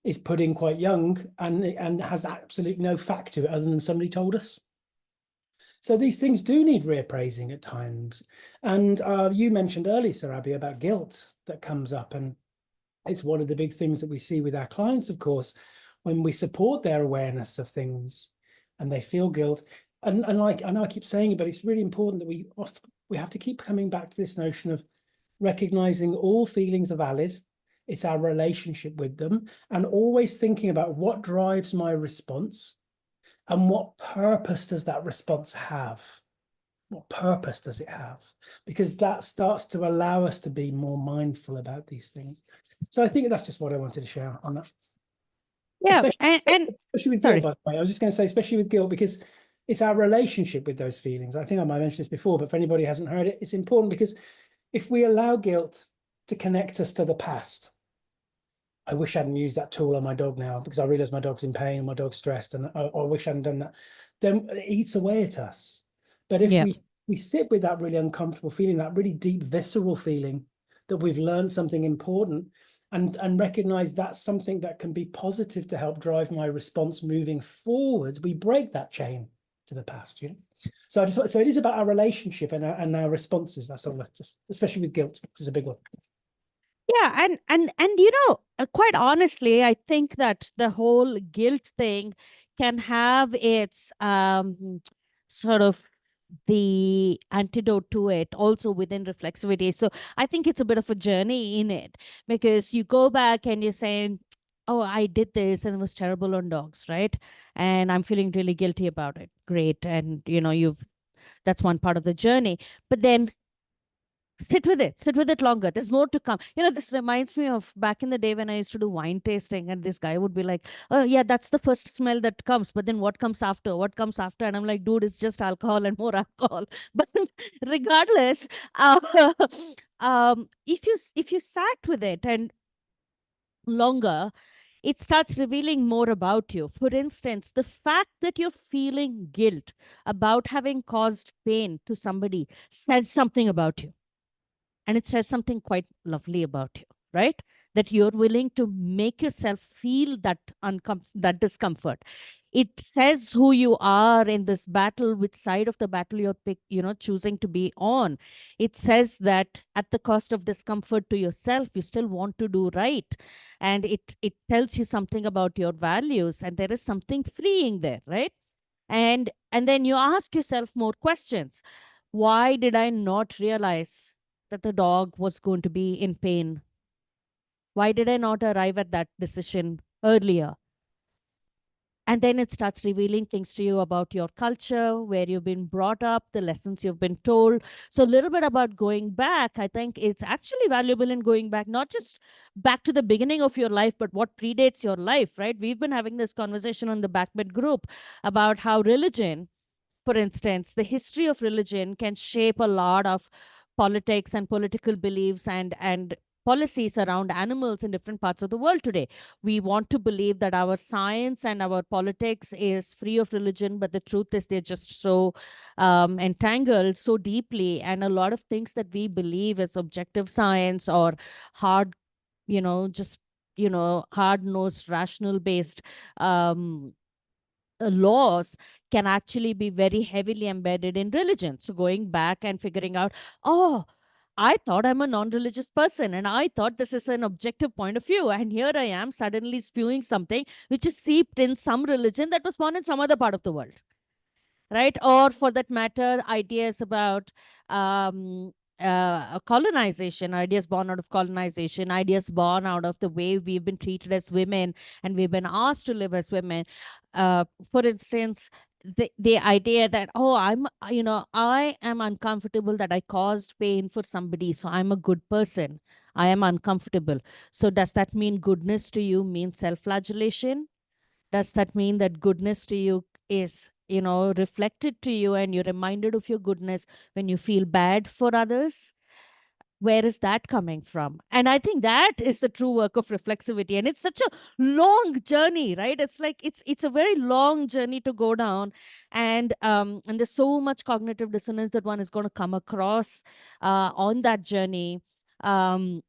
[SPEAKER 1] is put in quite young and has absolutely no fact to it other than somebody told us. So these things do need reappraising at times. And you mentioned earlier, Surabhi, about guilt that comes up. And it's one of the big things that we see with our clients, of course, when we support their awareness of things and they feel guilt. And like, I know I keep saying it, but it's really important that we have to keep coming back to this notion of recognizing all feelings are valid. It's our relationship with them, and always thinking about what drives my response and what purpose does that response have? What purpose does it have? Because that starts to allow us to be more mindful about these things. So I think that's just what I wanted to share on that.
[SPEAKER 2] Yeah,
[SPEAKER 1] Especially with
[SPEAKER 2] sorry.
[SPEAKER 1] guilt, by the way. I was just going to say, especially with guilt, because it's our relationship with those feelings. I think I might have mentioned this before, but for anybody who hasn't heard it, it's important, because if we allow guilt to connect us to the past, I wish I hadn't used that tool on my dog now, because I realize my dog's in pain and my dog's stressed, and I wish I hadn't done that, then it eats away at us. But if we sit with that really uncomfortable feeling, that really deep visceral feeling that we've learned something important, and recognize that's something that can be positive to help drive my response moving forwards, we break that chain to the past, you know. So it is about our relationship and our responses. That's all. Just especially with guilt, this is a big one.
[SPEAKER 2] Yeah, and you know, quite honestly, I think that the whole guilt thing can have its sort of the antidote to it also within reflexivity. So I think it's a bit of a journey in it, because you go back and you're saying, oh, I did this and it was terrible on dogs, right? And I'm feeling really guilty about it. Great. And you know, that's one part of the journey. But then sit with it longer. There's more to come. You know, this reminds me of back in the day when I used to do wine tasting, and this guy would be like, oh yeah, that's the first smell that comes, but then what comes after, and I'm like, dude, it's just alcohol and more alcohol. But regardless, if you sat with it and longer, it starts revealing more about you. For instance, the fact that you're feeling guilt about having caused pain to somebody says something about you. And it says something quite lovely about you, right? That you're willing to make yourself feel that that discomfort. It says who you are in this battle, which side of the battle you're choosing to be on. It says that at the cost of discomfort to yourself, you still want to do right. And it tells you something about your values, and there is something freeing there, right? And then you ask yourself more questions. Why did I not realize that the dog was going to be in pain? Why did I not arrive at that decision earlier? And then it starts revealing things to you about your culture, where you've been brought up, the lessons you've been told. So, a little bit about going back. I think it's actually valuable in going back, not just back to the beginning of your life, but what predates your life, right? We've been having this conversation on the Backbed group about how religion, for instance, the history of religion can shape a lot of politics and political beliefs and policies around animals in different parts of the world today. We want to believe that our science and our politics is free of religion, but the truth is they're just so entangled so deeply. And a lot of things that we believe is objective science or hard, just, hard-nosed, rational-based laws can actually be very heavily embedded in religion. So going back and figuring out, oh, I thought I'm a non-religious person and I thought this is an objective point of view. And here I am suddenly spewing something which is seeped in some religion that was born in some other part of the world. Right? Or for that matter, ideas about colonization, ideas born out of colonization, ideas born out of the way we've been treated as women and we've been asked to live as women. For instance, the idea that, oh, I am uncomfortable that I caused pain for somebody, so I'm a good person. I am uncomfortable. So does that mean goodness to you means self-flagellation? Does that mean that goodness to you is, reflected to you and you're reminded of your goodness when you feel bad for others? Where is that coming from? And I think that is the true work of reflexivity. And it's such a long journey, right? It's like it's a very long journey to go down. And there's so much cognitive dissonance that one is going to come across on that journey. And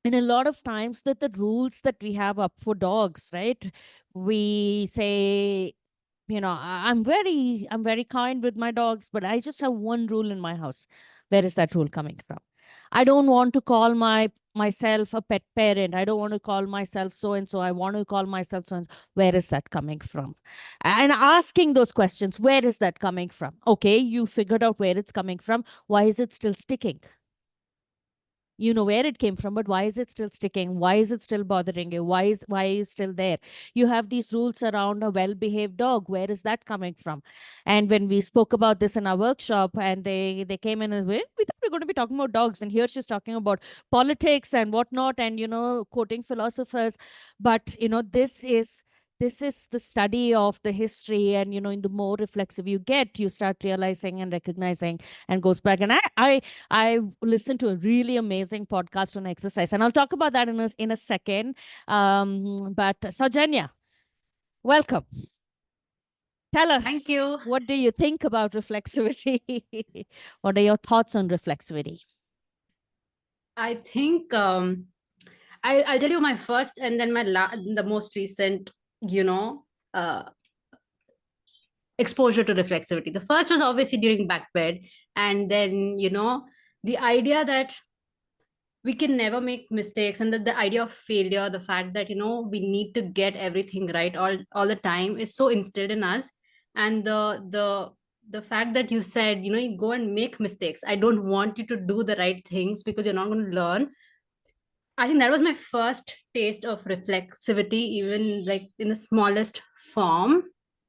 [SPEAKER 2] a lot of times that the rules that we have up for dogs, right? We say, I'm very kind with my dogs, but I just have one rule in my house. Where is that rule coming from? I don't want to call myself a pet parent. I don't want to call myself so and so. I want to call myself so and so. Where is that coming from? And asking those questions, where is that coming from? Okay, you figured out where it's coming from. Why is it still sticking? You know where it came from, but why is it still sticking? Why is it still bothering you? Why is it still there? You have these rules around a well-behaved dog. Where is that coming from? And when we spoke about this in our workshop, and they came in and we thought we were going to be talking about dogs, and here she's talking about politics and whatnot, and quoting philosophers. But this is the study of the history, and in the more reflexive you get, you start realizing and recognizing, and goes back. And I listened to a really amazing podcast on exercise, and I'll talk about that in a second. But Sowjanya, welcome. Tell us.
[SPEAKER 5] Thank you.
[SPEAKER 2] What do you think about reflexivity? What are your thoughts on reflexivity?
[SPEAKER 5] I think I'll tell you my first and then the most recent, exposure to reflexivity. The first was obviously during Backbed, and then the idea that we can never make mistakes, and that the idea of failure, the fact that we need to get everything right all the time, is so instilled in us. And the fact that you said you go and make mistakes, I don't want you to do the right things because you're not going to learn. I think that was my first taste of reflexivity, even like in the smallest form.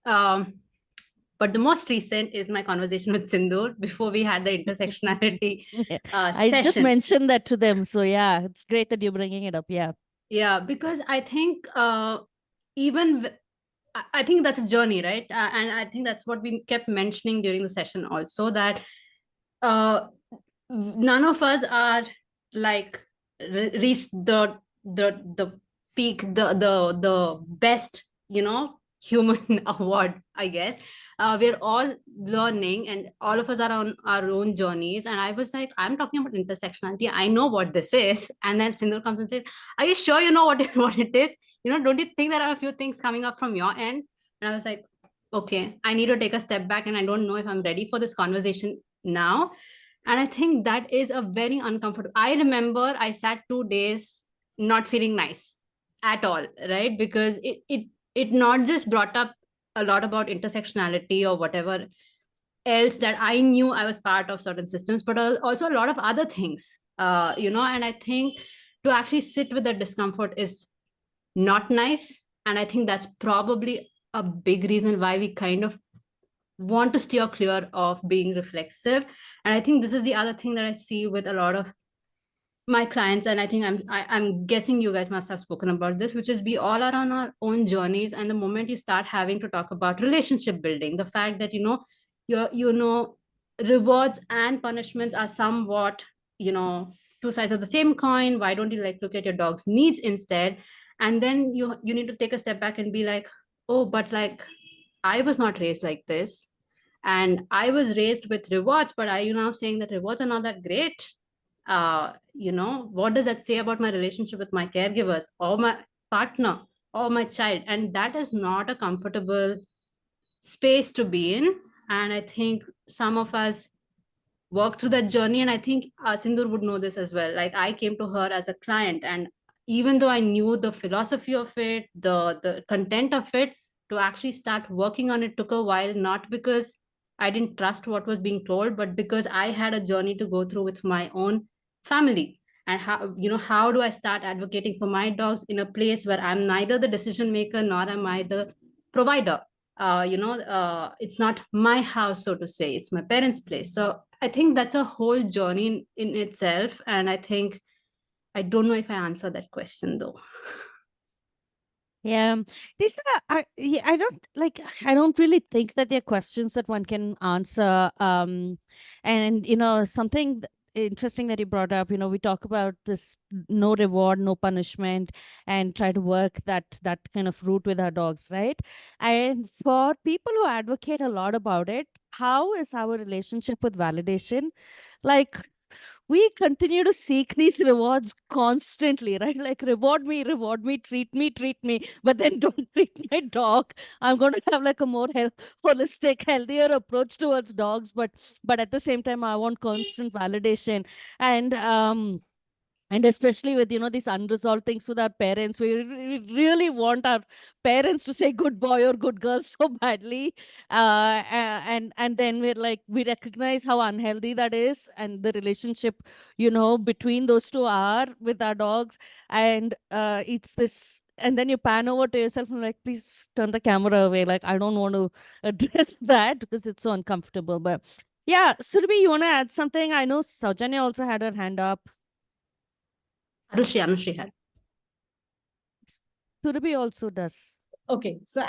[SPEAKER 5] But the most recent is my conversation with Sindhoor before we had the intersectionality
[SPEAKER 2] I
[SPEAKER 5] session.
[SPEAKER 2] just mentioned that to them. So yeah, it's great that you're bringing it up. Yeah.
[SPEAKER 5] Yeah, because I think I think that's a journey, right? And I think that's what we kept mentioning during the session also, that none of us are like reached the peak, the best, human award, I guess. We're all learning and all of us are on our own journeys. And I was like, I'm talking about intersectionality. I know what this is. And then Sindhoor comes and says, are you sure you know what what it is? Don't you think there are a few things coming up from your end? And I was like, okay, I need to take a step back, and I don't know if I'm ready for this conversation now. And I think that is a very uncomfortable. I remember I sat 2 days not feeling nice at all, right? Because it not just brought up a lot about intersectionality or whatever else that I knew I was part of certain systems, but also a lot of other things, and I think to actually sit with that discomfort is not nice. And I think that's probably a big reason why we kind of want to steer clear of being reflexive. And I think this is the other thing that I see with a lot of my clients, and I think I'm guessing you guys must have spoken about this, which is we all are on our own journeys. And the moment you start having to talk about relationship building, the fact that rewards and punishments are somewhat two sides of the same coin. Why don't you look at your dog's needs instead? And then you need to take a step back and be like, oh, but I was not raised like this, and I was raised with rewards, but are you now saying that rewards are not that great? What does that say about my relationship with my caregivers or my partner or my child? And that is not a comfortable space to be in. And I think some of us work through that journey. And I think Sindhoor would know this as well. Like, I came to her as a client, and even though I knew the philosophy of it, the content of it, to actually start working on it took a while, not because I didn't trust what was being told, but because I had a journey to go through with my own family. And how do I start advocating for my dogs in a place where I'm neither the decision maker nor am I the provider? It's not my house, so to say, it's my parents' place. So I think that's a whole journey in itself. And I think, I don't know if I answered that question though.
[SPEAKER 2] Yeah, these are, I don't really think that they're questions that one can answer. And something interesting that you brought up, we talk about this no reward, no punishment, and try to work that kind of route with our dogs, right? And for people who advocate a lot about it, how is our relationship with validation? Like, we continue to seek these rewards constantly, right? Like, reward me, treat me, but then don't treat my dog. I'm going to have like a more holistic, healthier approach towards dogs, but at the same time, I want constant validation. And especially with these unresolved things with our parents, we really want our parents to say good boy or good girl so badly, and then we recognize how unhealthy that is, and the relationship between those two are with our dogs. And it's this, and then you pan over to yourself and like, please turn the camera away, like, I don't want to address that because it's so uncomfortable. But yeah, Surabhi, you want to add something? I know Sowjanya also had her hand up.
[SPEAKER 5] Anushree had.
[SPEAKER 2] Surabhi also does.
[SPEAKER 3] Okay, so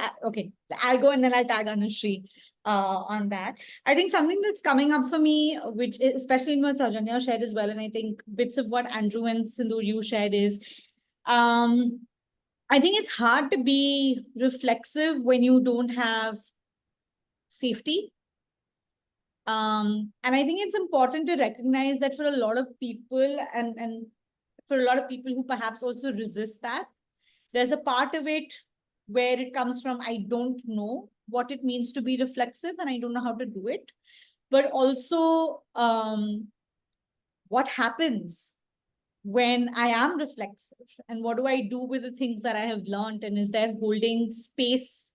[SPEAKER 3] I'll go and then I'll tag Anushree on that. I think something that's coming up for me, which is, especially in what Sowjanya shared as well, and I think bits of what Andrew and Sindhoor you shared is, I think it's hard to be reflexive when you don't have safety. And I think it's important to recognize that for a lot of people, and for a lot of people who perhaps also resist that, there's a part of it where it comes from, I don't know what it means to be reflexive and I don't know how to do it. But also, what happens when I am reflexive, and what do I do with the things that I have learned, and is there holding space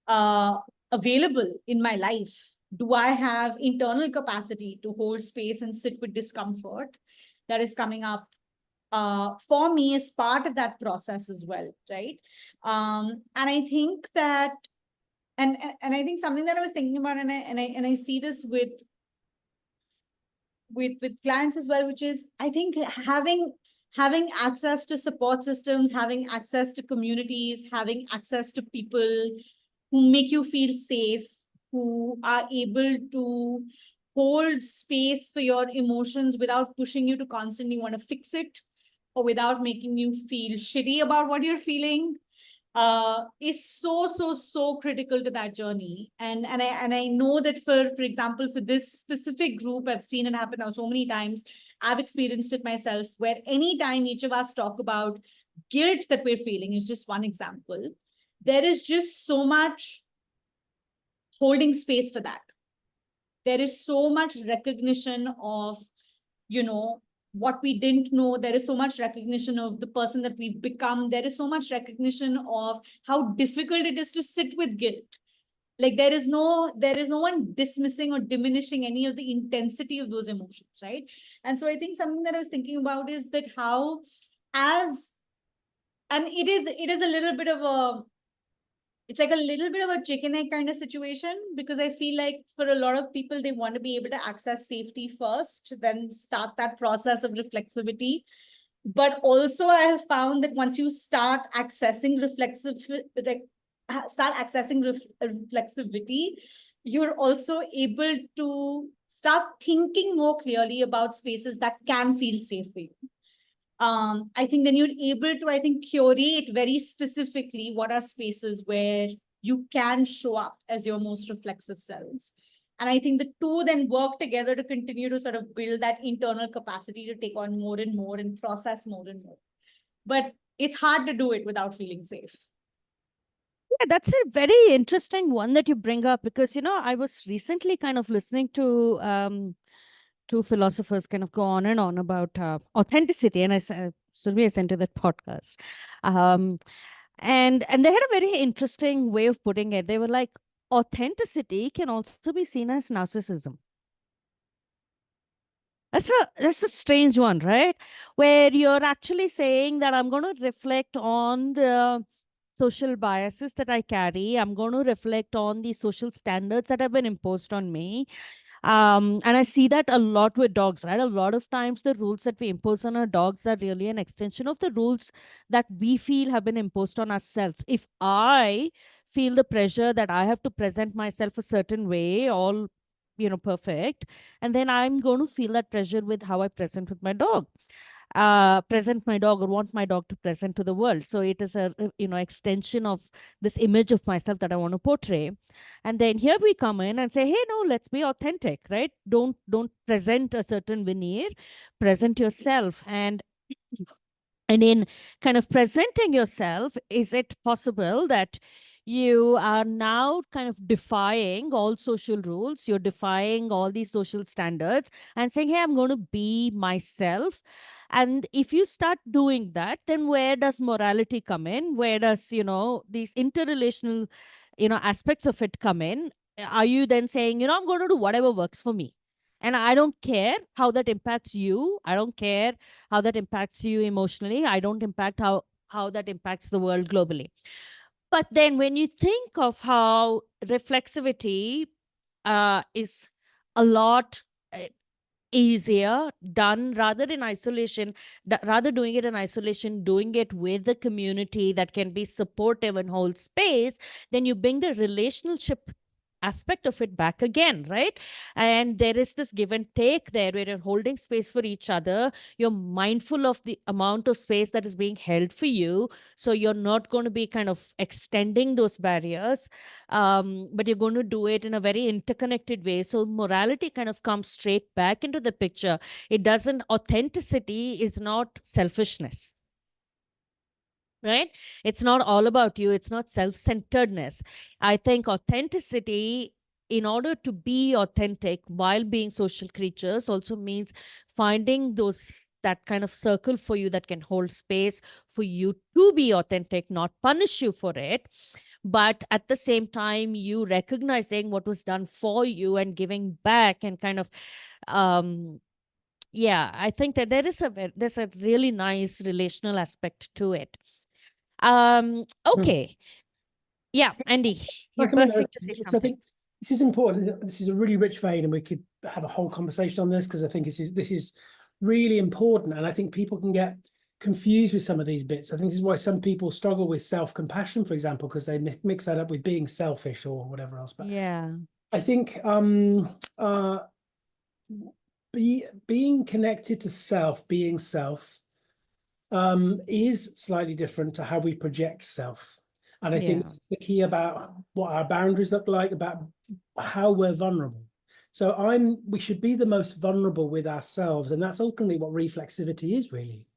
[SPEAKER 3] available in my life? Do I have internal capacity to hold space and sit with discomfort that is coming up for me as part of that process as well, right? And I think that, and I think something that I was thinking about, and I see this with clients as well, which is, I think having access to support systems, having access to communities, having access to people who make you feel safe, who are able to hold space for your emotions without pushing you to constantly want to fix it, or without making you feel shitty about what you're feeling, is so critical to that journey. And I know that for example, for this specific group, I've seen it happen now so many times. I've experienced it myself, where anytime each of us talk about guilt that we're feeling, is just one example, there is just so much holding space for that. There is so much recognition of, you know, what we didn't know. There is so much recognition of the person that we've become. There is so much recognition of how difficult it is to sit with guilt. Like there is no one dismissing or diminishing any of the intensity of those emotions, right? And so I think something that I was thinking about is that how, and it is a little bit of a, it's like a little bit of a chicken egg kind of situation, because I feel like for a lot of people, they want to be able to access safety first, then start that process of reflexivity. But also I have found that once you start accessing reflexivity, you're also able to start thinking more clearly about spaces that can feel safe for you. I think then you're able to, I think, curate very specifically what are spaces where you can show up as your most reflexive selves. And I think the two then work together to continue to sort of build that internal capacity to take on more and more and process more and more. But it's hard to do it without feeling safe.
[SPEAKER 2] Yeah, that's a very interesting one that you bring up, because, you know, I was recently kind of listening to two philosophers kind of go on and on about authenticity. And I said, Surabhi, I sent to that podcast. And they had a very interesting way of putting it. They were like, authenticity can also be seen as narcissism. That's a strange one, right? Where you're actually saying that I'm going to reflect on the social biases that I carry. I'm going to reflect on the social standards that have been imposed on me. And I see that a lot with dogs, right? A lot of times the rules that we impose on our dogs are really an extension of the rules that we feel have been imposed on ourselves. If I feel the pressure that I have to present myself a certain way, all, you know, perfect, and then I'm going to feel that pressure with how I present with my dog. Present my dog, or want my dog to present to the world. So it is a, you know, extension of this image of myself that I want to portray. And then here we come in and say, hey, no, let's be authentic, right? Don't present a certain veneer, present yourself. And in kind of presenting yourself, is it possible that you are now kind of defying all social rules, you're defying all these social standards and saying, hey, I'm going to be myself? And if you start doing that, then where does morality come in? Where does, you know, these interrelational, you know, aspects of it come in? Are you then saying, you know, I'm going to do whatever works for me, and I don't care how that impacts you? I don't care how that impacts you emotionally. I don't impact how that impacts the world globally. But then when you think of how reflexivity is a lot easier done rather in isolation, rather doing it in isolation, doing it with a community that can be supportive and hold space, then you bring the relationship aspect of it back again, right? And there is this give and take there where you're holding space for each other. You're mindful of the amount of space that is being held for you. So you're not going to be kind of extending those barriers, but you're going to do it in a very interconnected way. So morality kind of comes straight back into the picture. It doesn't, authenticity is not selfishness. Right? It's not all about you. It's not self-centeredness. I think authenticity, in order to be authentic while being social creatures, also means finding that kind of circle for you that can hold space for you to be authentic, not punish you for it. But at the same time, you recognizing what was done for you and giving back, and kind of, yeah, I think that there's a really nice relational aspect to it. Okay. Yeah, Andy, you're bursting to say
[SPEAKER 1] I
[SPEAKER 2] something.
[SPEAKER 1] think this is important. This is a really rich vein, and we could have a whole conversation on this, because I think this is really important. And I think people can get confused with some of these bits. I think this is why some people struggle with self-compassion, for example, because they mix that up with being selfish or whatever else. But
[SPEAKER 2] Yeah.
[SPEAKER 1] I think being connected to self, being self, is slightly different to how we project self. And I think
[SPEAKER 2] Yeah.
[SPEAKER 1] that's the key about what our boundaries look like, about how we're vulnerable. So we should be the most vulnerable with ourselves. And that's ultimately what reflexivity is, really.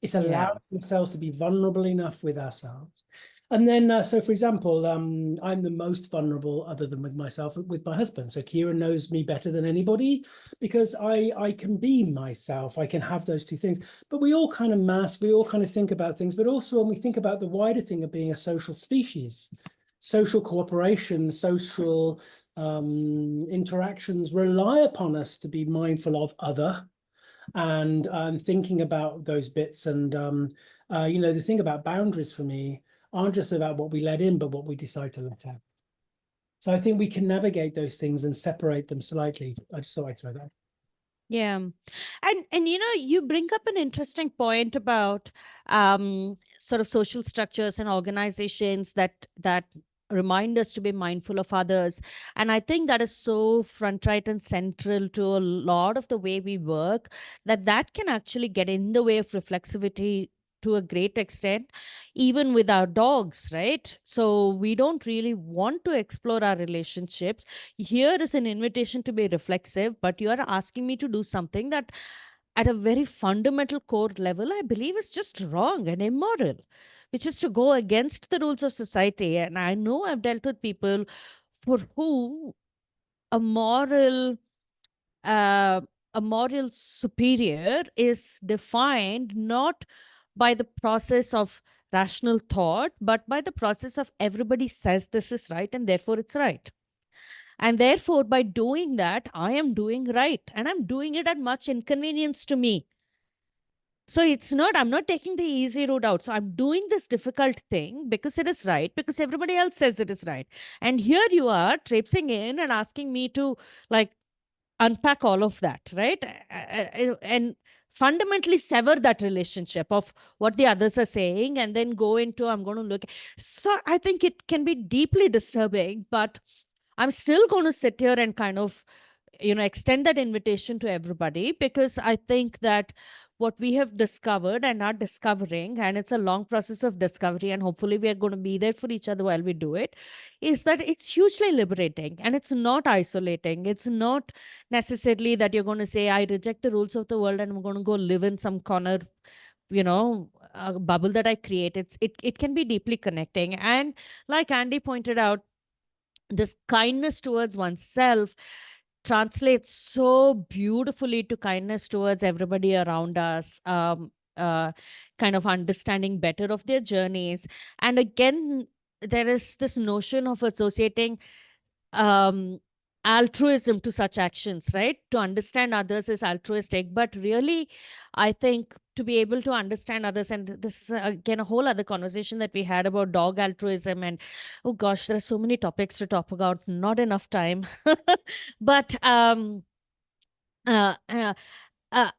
[SPEAKER 1] It's allowing ourselves to be vulnerable enough with ourselves. And then, so for example, I'm the most vulnerable, other than with myself, with my husband. So Kieran knows me better than anybody because I can be myself. I can have those two things. But we all kind of mask, we all kind of think about things, but also when we think about the wider thing of being a social species, social cooperation, social interactions rely upon us to be mindful of other, and thinking about those bits. And the thing about boundaries for me aren't just about what we let in, but what we decide to let out. So I think we can navigate those things and separate them slightly. I just thought I'd throw that.
[SPEAKER 2] Yeah. And you bring up an interesting point about sort of social structures and organizations that remind us to be mindful of others. And I think that is so front, right, and central to a lot of the way we work, that can actually get in the way of reflexivity to a great extent, even with our dogs, right? So we don't really want to explore our relationships. Here is an invitation to be reflexive, but you are asking me to do something that at a very fundamental core level I believe is just wrong and immoral, which is to go against the rules of society. And I know I've dealt with people for who a moral uh, a moral superior is defined not by the process of rational thought, but by the process of everybody says this is right and therefore it's right. And therefore, by doing that, I am doing right. And I'm doing it at much inconvenience to me. So I'm not taking the easy route out. So I'm doing this difficult thing because it is right, because everybody else says it is right. And here you are traipsing in and asking me to like unpack all of that, right? And fundamentally sever that relationship of what the others are saying and then go into, I'm going to look. So I think it can be deeply disturbing, but I'm still going to sit here and kind of, extend that invitation to everybody, because I think that what we have discovered and are discovering, and it's a long process of discovery, and hopefully we are going to be there for each other while we do it, is that it's hugely liberating and it's not isolating. It's not necessarily that you're going to say, I reject the rules of the world and I'm going to go live in some corner, a bubble that I create. It can be deeply connecting. And like Andy pointed out, this kindness towards oneself translates so beautifully to kindness towards everybody around us, kind of understanding better of their journeys. And again, there is this notion of associating um, altruism to such actions, right? To understand others is altruistic, but really, I think to be able to understand others, and this is again a whole other conversation that we had about dog altruism, and oh gosh, there are so many topics to talk about, not enough time. But uh, uh,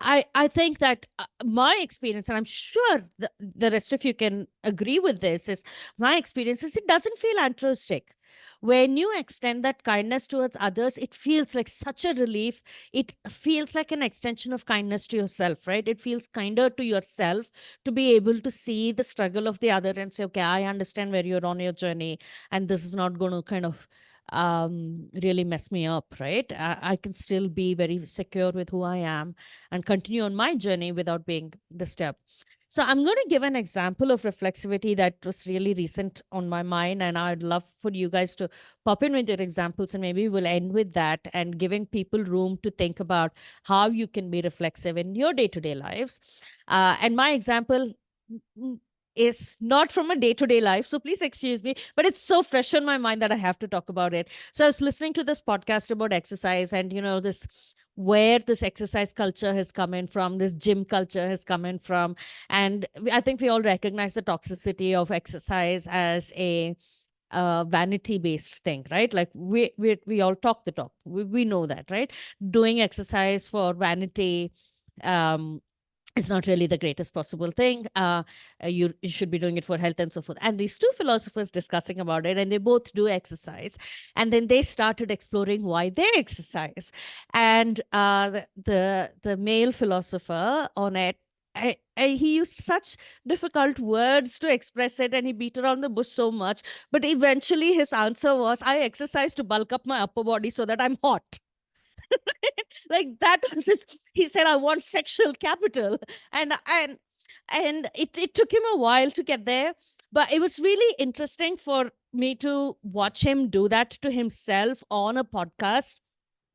[SPEAKER 2] I think that my experience, and I'm sure the rest of you can agree with this, is my experience is it doesn't feel altruistic. When you extend that kindness towards others, it feels like such a relief. It feels like an extension of kindness to yourself, right? It feels kinder to yourself to be able to see the struggle of the other and say, okay, I understand where you're on your journey, and this is not going to kind of really mess me up, right? I can still be very secure with who I am and continue on my journey without being disturbed. So I'm going to give an example of reflexivity that was really recent on my mind, and I'd love for you guys to pop in with your examples, and maybe we'll end with that and giving people room to think about how you can be reflexive in your day-to-day lives. And my example is not from a day-to-day life, so please excuse me, but it's so fresh on my mind that I have to talk about it. So I was listening to this podcast about exercise, and this where this exercise culture has come in from, this gym culture has come in from. And I think we all recognize the toxicity of exercise as a vanity based thing, right? Like we all talk the talk. We know that, right? Doing exercise for vanity, um, it's not really the greatest possible thing. You should be doing it for health and so forth. And these two philosophers discussing about it, and they both do exercise. And then they started exploring why they exercise. And the male philosopher on it he used such difficult words to express it, and he beat around the bush so much. But eventually his answer was, I exercise to bulk up my upper body so that I'm hot. Like that was his, he said, I want sexual capital. And it took him a while to get there. But it was really interesting for me to watch him do that to himself on a podcast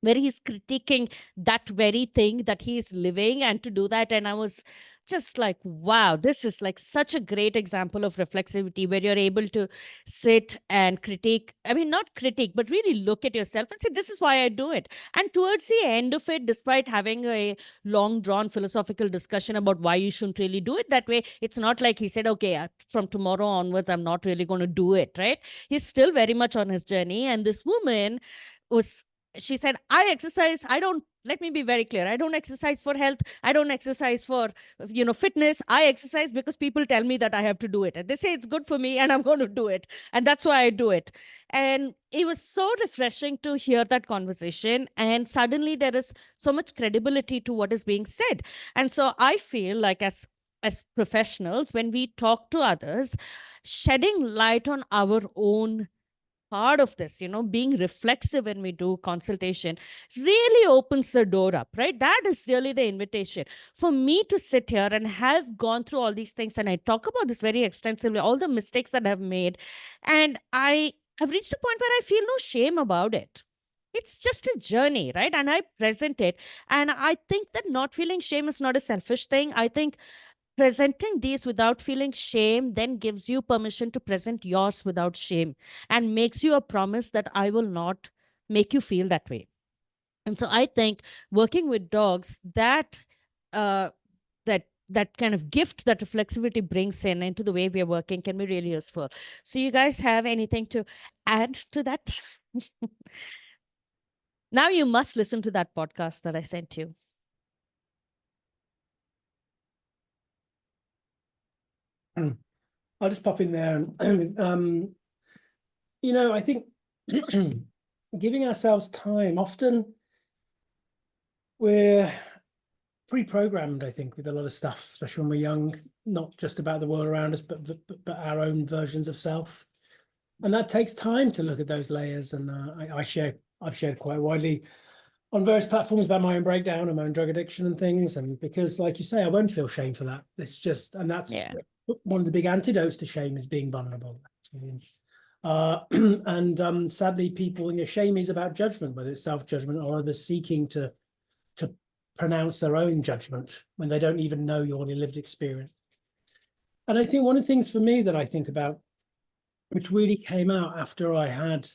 [SPEAKER 2] where he's critiquing that very thing that he is living, and to do that. And I was just like, wow, this is like such a great example of reflexivity, where you're able to sit and critique, I mean, not critique, but really look at yourself and say, this is why I do it. And towards the end of it, despite having a long drawn philosophical discussion about why you shouldn't really do it that way, it's not like he said, okay, from tomorrow onwards, I'm not really going to do it, right? He's still very much on his journey. And this woman was, she said, I exercise, I don't, let me be very clear, I don't exercise for health, I don't exercise for fitness, I exercise because people tell me that I have to do it, and they say it's good for me, and I'm going to do it, and that's why I do it. And it was so refreshing to hear that conversation, and suddenly there is so much credibility to what is being said. And so I feel like, as professionals, when we talk to others, shedding light on our own part of this, being reflexive when we do consultation, really opens the door up, right? That is really the invitation for me to sit here and have gone through all these things. And I talk about this very extensively, all the mistakes that I've made. And I have reached a point where I feel no shame about it. It's just a journey, right? And I present it. And I think that not feeling shame is not a selfish thing. I think presenting these without feeling shame then gives you permission to present yours without shame, and makes you a promise that I will not make you feel that way. And so I think working with dogs, that uh, that kind of gift that reflexivity brings in into the way we are working can be really useful. So you guys have anything to add to that? Now you must listen to that podcast that I sent you.
[SPEAKER 1] I'll just pop in there and I think giving ourselves time, often we're pre-programmed, I think, with a lot of stuff, especially when we're young, not just about the world around us, but our own versions of self. And that takes time to look at those layers. And I've shared quite widely on various platforms about my own breakdown and my own drug addiction and things. And because, like you say, I won't feel shame for that. It's just, and that's one of the big antidotes to shame, is being vulnerable. And sadly, people, shame is about judgment, whether it's self-judgment or others seeking to pronounce their own judgment when they don't even know your lived experience. And I think one of the things for me that I think about, which really came out after I had,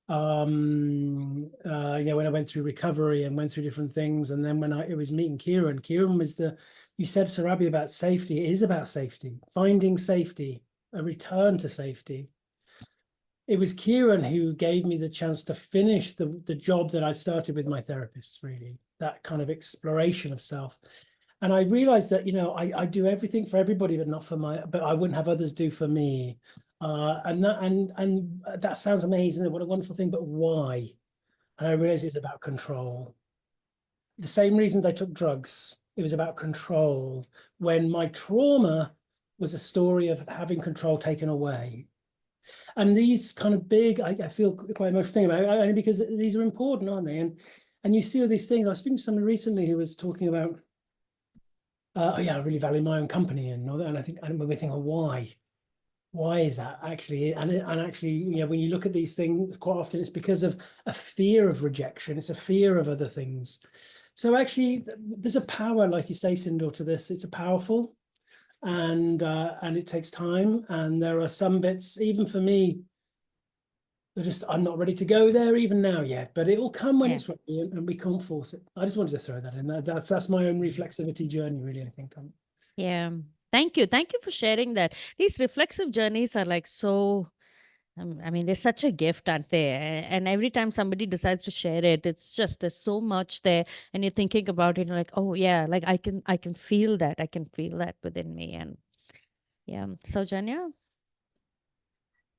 [SPEAKER 1] when I went through recovery and went through different things, and then when it was meeting Kieran was you said, Surabhi, about safety. It is about safety, finding safety, a return to safety. It was Kieran who gave me the chance to finish the job that I started with my therapist, really, that kind of exploration of self. And I realized that, I do everything for everybody, but I wouldn't have others do for me. And that sounds amazing. What a wonderful thing, but why? And I realized it was about control. The same reasons I took drugs. It was about control. When my trauma was a story of having control taken away. And these kind of big, I feel quite emotional thing about it, only because these are important, aren't they? And you see all these things. I was speaking to someone recently who was talking about, I really value my own company and all that. And I think, and we're thinking, why? Why is that actually? And actually, when you look at these things, quite often it's because of a fear of rejection. It's a fear of other things. So actually, there's a power, like you say, Sindhoor, to this. It's a powerful, and it takes time. And there are some bits, even for me, that I'm not ready to go there even now yet. But it will come when it's ready, and we can't force it. I just wanted to throw that in. That's my own reflexivity journey, really, I think.
[SPEAKER 2] Yeah. Thank you. Thank you for sharing that. These reflexive journeys are like so, they're such a gift, aren't they? And every time somebody decides to share it, it's just, there's so much there. And you're thinking about it, like, oh yeah, like I can feel that. I can feel that within me. And yeah. Sowjanya?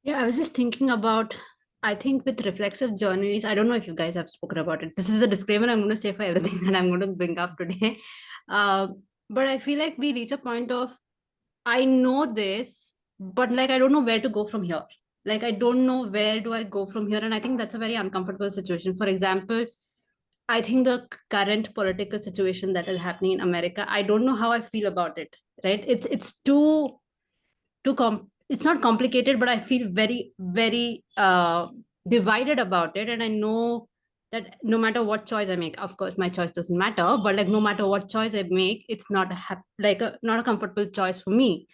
[SPEAKER 5] Yeah, I was just thinking about, I think with reflexive journeys, I don't know if you guys have spoken about it. This is a disclaimer I'm going to say for everything that I'm going to bring up today. But I feel like we reach a point of, I know this, but like I don't know where to go from here. Like I don't know where do I go from here. And I think that's a very uncomfortable situation. For example, I think the current political situation that is happening in America, I don't know how I feel about it. Right? It's it's not complicated, but I feel very, very divided about it. And I know that no matter what choice I make, of course my choice doesn't matter, but like no matter what choice I make, it's not not a comfortable choice for me.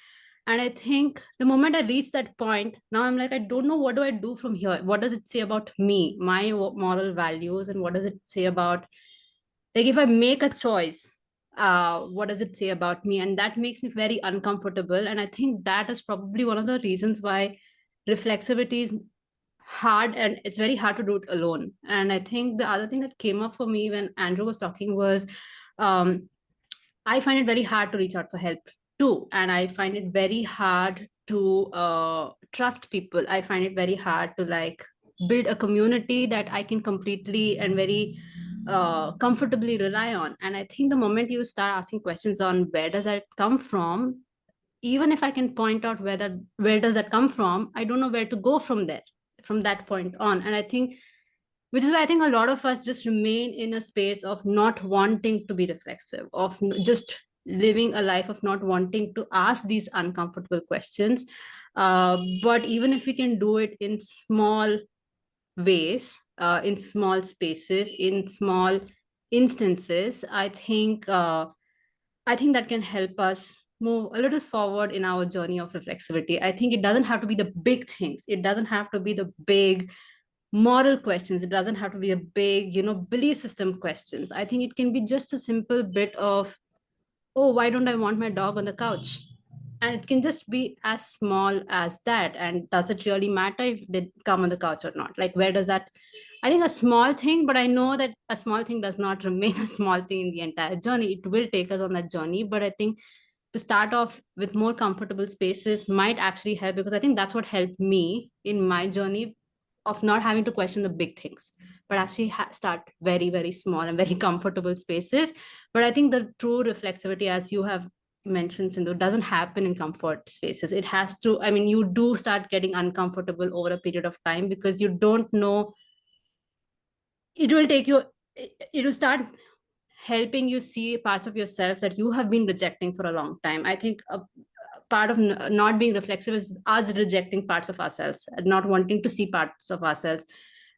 [SPEAKER 5] And I think the moment I reach that point, now I'm like, I don't know, what do I do from here? What does it say about me, my moral values, and what does it say about, like, if I make a choice, what does it say about me? And that makes me very uncomfortable. And I think that is probably one of the reasons why reflexivity is hard, and it's very hard to do it alone. And I think the other thing that came up for me when Andrew was talking was, um, I find it very hard to reach out for help too. And I find it very hard to trust people. I find it very hard to like build a community that I can completely and very comfortably rely on. And I think the moment you start asking questions on where does that come from, even if I can point out where does that come from, I don't know where to go from there, from that point on. And I think, which is why I think a lot of us just remain in a space of not wanting to be reflexive, of just living a life of not wanting to ask these uncomfortable questions. But even if we can do it in small ways, in small spaces, in small instances, I think that can help us move a little forward in our journey of reflexivity. I think it doesn't have to be the big things. It doesn't have to be the big moral questions. It doesn't have to be a big, belief system questions. I think it can be just a simple bit of, oh, why don't I want my dog on the couch? And it can just be as small as that. And does it really matter if they come on the couch or not? Like, where does that, I think a small thing, but I know that a small thing does not remain a small thing in the entire journey. It will take us on that journey. But I think to start off with more comfortable spaces might actually help, because I think that's what helped me in my journey of not having to question the big things, but actually start very, very small and very comfortable spaces. But I think the true reflexivity, as you have mentioned, Sindhu, doesn't happen in comfort spaces. It has to, I mean, you do start getting uncomfortable over a period of time, because you don't know, it will take you, it will start helping you see parts of yourself that you have been rejecting for a long time. I think a part of not being reflexive is us rejecting parts of ourselves, not wanting to see parts of ourselves,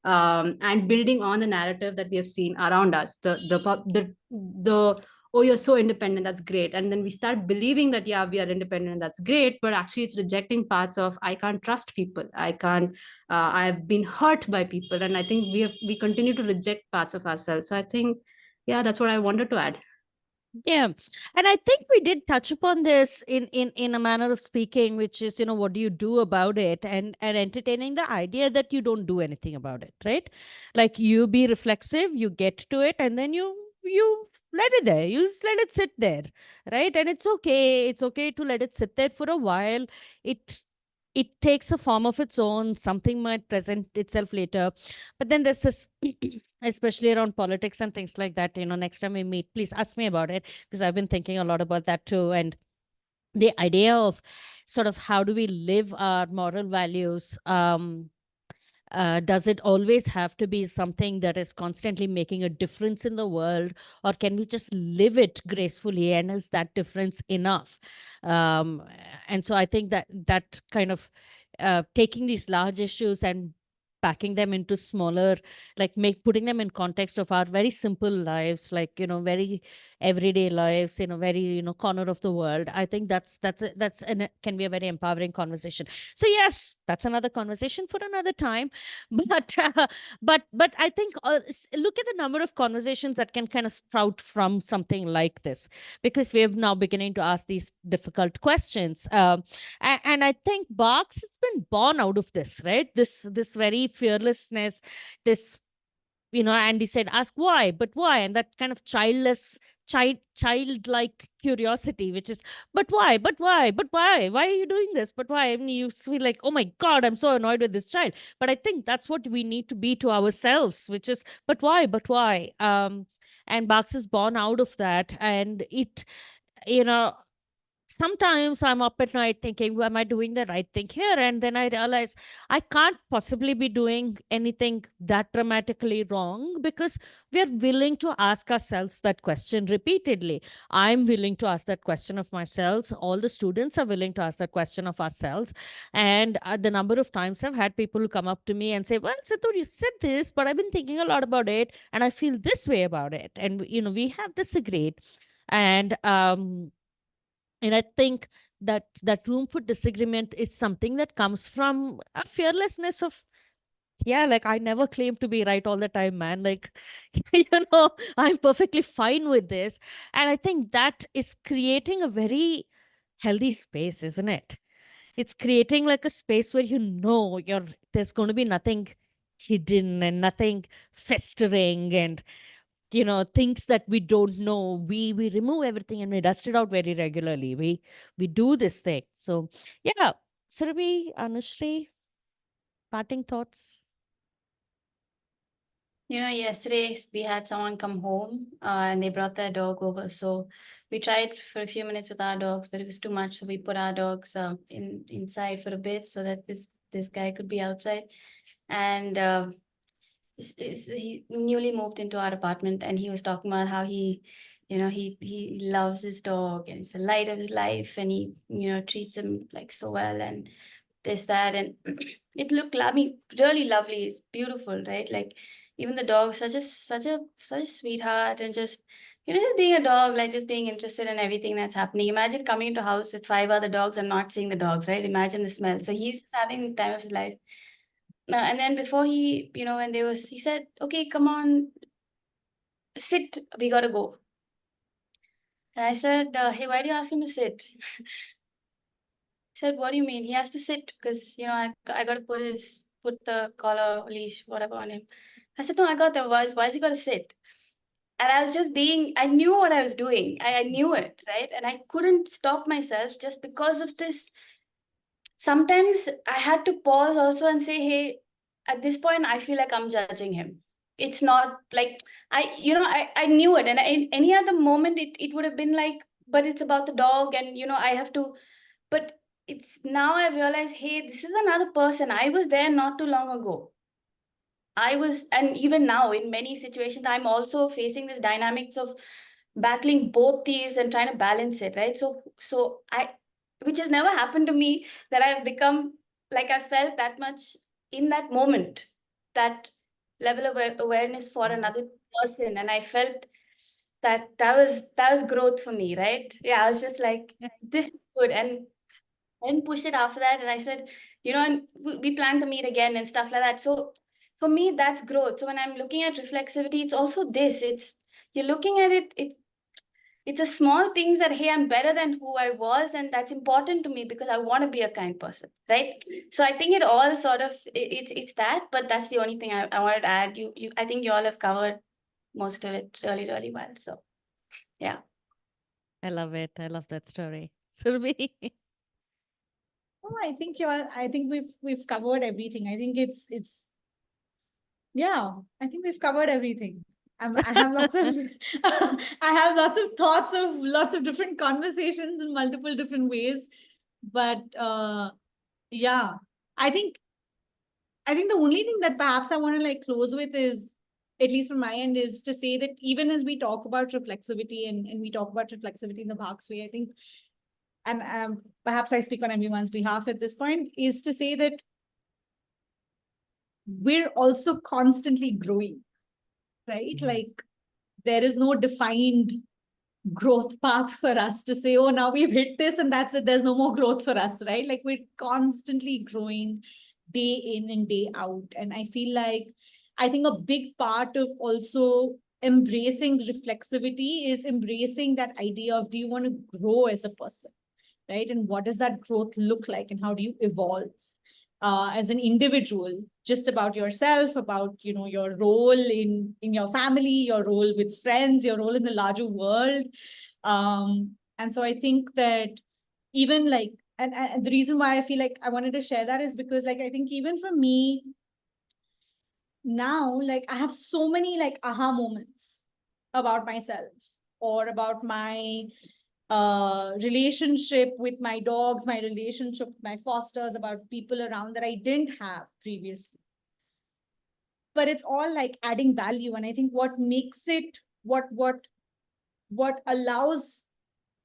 [SPEAKER 5] and building on the narrative that we have seen around us. The oh, you're so independent, that's great. And then we start believing that, yeah, we are independent and that's great, but actually it's rejecting parts of, I can't trust people, I can't, I've been hurt by people. And I think we continue to reject parts of ourselves. So I think, yeah, that's what I wanted to add.
[SPEAKER 2] Yeah, and I think we did touch upon this in a manner of speaking, which is, what do you do about it, and entertaining the idea that you don't do anything about it, right? Like, you be reflexive, you get to it, and then you let it there, you just let it sit there, right? And it's okay. It's okay to let it sit there for a while. It takes a form of its own. Something might present itself later. But then there's this, especially around politics and things like that, next time we meet, please ask me about it, because I've been thinking a lot about that too. And the idea of sort of how do we live our moral values, does it always have to be something that is constantly making a difference in the world, or can we just live it gracefully, and is that difference enough? And so I think that kind of taking these large issues and packing them into smaller, like putting them in context of our very simple lives, like, very everyday lives, very, corner of the world. I think can be a very empowering conversation. So yes, that's another conversation for another time. But but I think, look at the number of conversations that can kind of sprout from something like this, because we're now beginning to ask these difficult questions. And I think BHARCS has been born out of this, right? This very fearlessness, this, Andy said, ask why, but why? And that kind of childlike curiosity, which is, but why, why are you doing this, but why? I mean, you feel like, oh my God, I'm so annoyed with this child. But I think that's what we need to be to ourselves, which is, but why? And BHARCS is born out of that. And you know, sometimes I'm up at night thinking, well, am I doing the right thing here? And then I realize I can't possibly be doing anything that dramatically wrong, because we are willing to ask ourselves that question repeatedly. I'm willing to ask that question of myself. All the students are willing to ask that question of ourselves. And the number of times I've had people who come up to me and say, well, Sindhoor, you said this, but I've been thinking a lot about it and I feel this way about it. And, we have disagreed. And I think that room for disagreement is something that comes from a fearlessness of, yeah, like I never claim to be right all the time, man. Like, I'm perfectly fine with this. And I think that is creating a very healthy space, isn't it? It's creating like a space where there's going to be nothing hidden and nothing festering, and things that we don't know, we remove everything and we dust it out very regularly. We do this thing. So yeah, Surabhi, Anushree, parting thoughts.
[SPEAKER 4] Yesterday we had someone come home and they brought their dog over. So we tried for a few minutes with our dogs, but it was too much. So we put our dogs inside for a bit so that this guy could be outside. And he newly moved into our apartment, and he was talking about how he loves his dog and it's the light of his life, and he treats him like so well, and this, that, and it looked really lovely. It's beautiful, right? Like even the dog, such a sweetheart, and just just being a dog, like just being interested in everything that's happening. Imagine coming to a house with 5 other dogs and not seeing the dogs, right? Imagine the smell. So he's just having the time of his life. And then before he said, okay, come on, sit, we gotta go. And I said, hey, why do you ask him to sit? He said, what do you mean? He has to sit because, I got to put the collar, leash, whatever on him. I said, no, I got that. Why is he got to sit? And I was just I knew what I was doing. I knew it, right? And I couldn't stop myself just because of this. Sometimes I had to pause also and say, hey, at this point, I feel like I'm judging him. It's not like I knew it. And in any other moment, it would have been like, but it's about the dog, and I have to. But it's now I realize, hey, this is another person. I was there not too long ago. And even now in many situations, I'm also facing this dynamics of battling both these and trying to balance it, right? So which has never happened to me, that I've become like, I felt that much in that moment, that level of awareness for another person, and I felt that was growth for me, right? Yeah, I was just like, this is good, and pushed it after that, and I said, and we plan to meet again and stuff like that. So for me, that's growth. So when I'm looking at reflexivity, it's also this. You're looking at it's a small things that, hey, I'm better than who I was, and that's important to me because I want to be a kind person, right? So I think it all sort of it's that, but that's the only thing I wanted to add. I think you all have covered most of it really, really well. So yeah.
[SPEAKER 2] I love it. I love that story. Surabhi.
[SPEAKER 3] Oh, I think we've covered everything. I think yeah, I think we've covered everything. I have lots of I have lots of thoughts of lots of different conversations in multiple different ways. But yeah, I think the only thing that perhaps I want to like close with is, at least from my end, is to say that even as we talk about reflexivity and we talk about reflexivity in the BHARCS way, I think, and perhaps I speak on everyone's behalf at this point, is to say that we're also constantly growing, right? Mm-hmm. Like there is no defined growth path for us to say, oh, now we've hit this and that's it. There's no more growth for us, right? Like we're constantly growing day in and day out. And I feel like, I think a big part of also embracing reflexivity is embracing that idea of, do you want to grow as a person, right? And what does that growth look like, and how do you evolve as an individual, just about yourself, about your role in your family, your role with friends, your role in the larger world. And so I think that even like, and the reason why I feel like I wanted to share that is because, like, I think even for me now, like I have so many like aha moments about myself or about my relationship with my dogs, my relationship with my fosters, about people around that I didn't have previously. But it's all like adding value. And I think what makes it, what allows,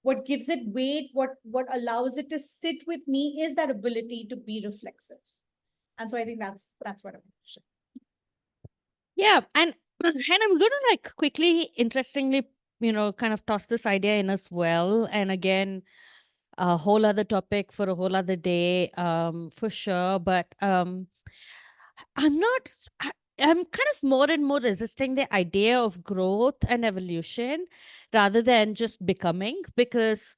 [SPEAKER 3] what gives it weight, what allows it to sit with me is that ability to be reflexive. And so I think that's what I'm share.
[SPEAKER 2] Yeah, and I'm going to like quickly, interestingly, kind of toss this idea in as well. And again, a whole other topic for a whole other day, for sure. But I'm kind of more and more resisting the idea of growth and evolution rather than just becoming, because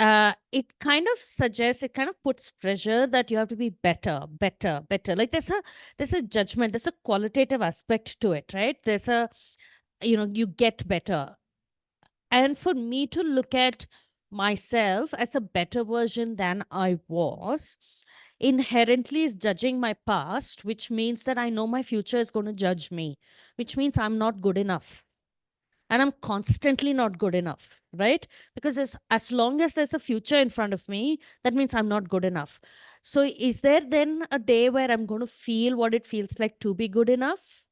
[SPEAKER 2] it kind of suggests, it kind of puts pressure that you have to be better. Like there's a judgment, there's a qualitative aspect to it, right? There's a, you get better. And for me to look at myself as a better version than I was inherently is judging my past, which means that I know my future is going to judge me, which means I'm not good enough. And I'm constantly not good enough, right? Because as long as there's a future in front of me, that means I'm not good enough. So is there then a day where I'm going to feel what it feels like to be good enough?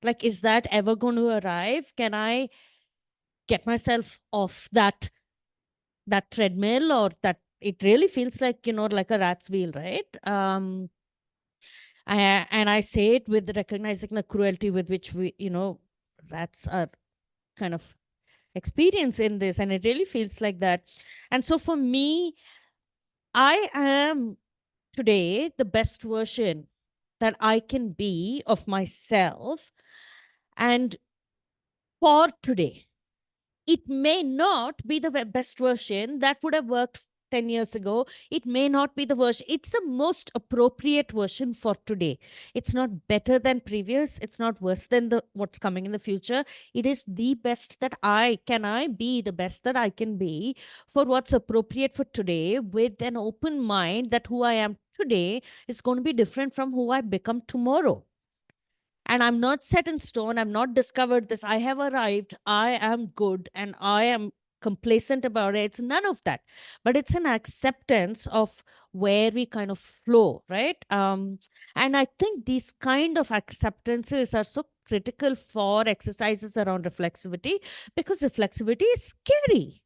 [SPEAKER 2] Like, is that ever going to arrive? Can I get myself off that treadmill, or that it really feels like, like a rat's wheel, right? And I say it with recognizing the cruelty with which rats are kind of experience in this, and it really feels like that. And so for me, I am today the best version that I can be of myself. And for today, it may not be the best version that would have worked 10 years ago. It may not be the version. It's the most appropriate version for today. It's not better than previous. It's not worse than what's coming in the future. It is the best that I be the best that I can be for what's appropriate for today, with an open mind that who I am today is going to be different from who I become tomorrow. And I'm not set in stone. I'm not discovered this. I have arrived. I am good and I am complacent about it. It's none of that. But it's an acceptance of where we kind of flow, right? And I think these kind of acceptances are so critical for exercises around reflexivity, because reflexivity is scary.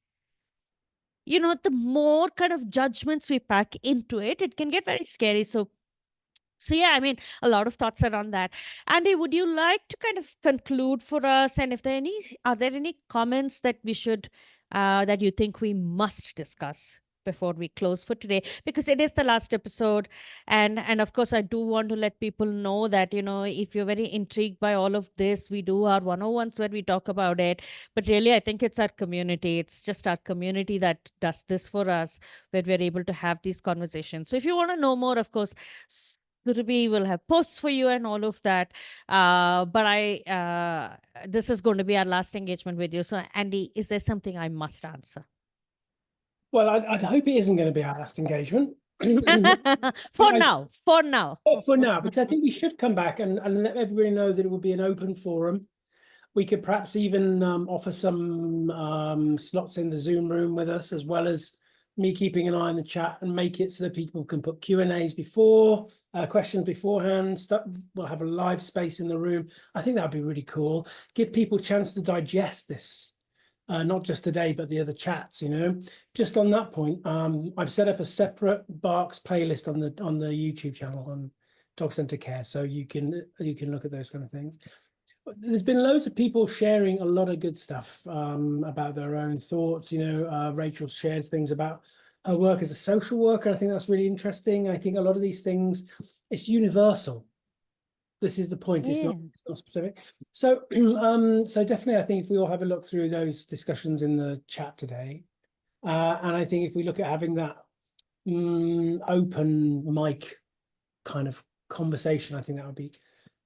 [SPEAKER 2] The more kind of judgments we pack into it, it can get very scary. So yeah, I mean, a lot of thoughts around that. Andy, would you like to kind of conclude for us? And are there any comments that we should, that you think we must discuss before we close for today? Because it is the last episode. And of course, I do want to let people know that, if you're very intrigued by all of this, we do our 101s where we talk about it. But really, I think it's our community. It's just our community that does this for us, where we're able to have these conversations. So if you want to know more, of course, Surabhi will have posts for you and all of that. But this is going to be our last engagement with you. So Andy, is there something I must answer?
[SPEAKER 1] Well, I'd hope it isn't going to be our last engagement.
[SPEAKER 2] For now.
[SPEAKER 1] For now, because I think we should come back and let everybody know that it will be an open forum. We could perhaps even offer some slots in the Zoom room with us, as well as me keeping an eye on the chat, and make it so that people can put Q&As before, questions beforehand. We'll have a live space in the room. I think that would be really cool. Give people a chance to digest this, not just today, but the other chats, Just on that point, I've set up a separate BHARCS playlist on the YouTube channel on Dog Centre Care, so you can look at those kind of things. There's been loads of people sharing a lot of good stuff about their own thoughts. Rachel shared things about her work as a social worker. I think that's really interesting. I think a lot of these things, it's universal. This is the point.
[SPEAKER 2] Yeah.
[SPEAKER 1] It's not specific. So so definitely, I think if we all have a look through those discussions in the chat today, and I think if we look at having that open mic kind of conversation, I think that would be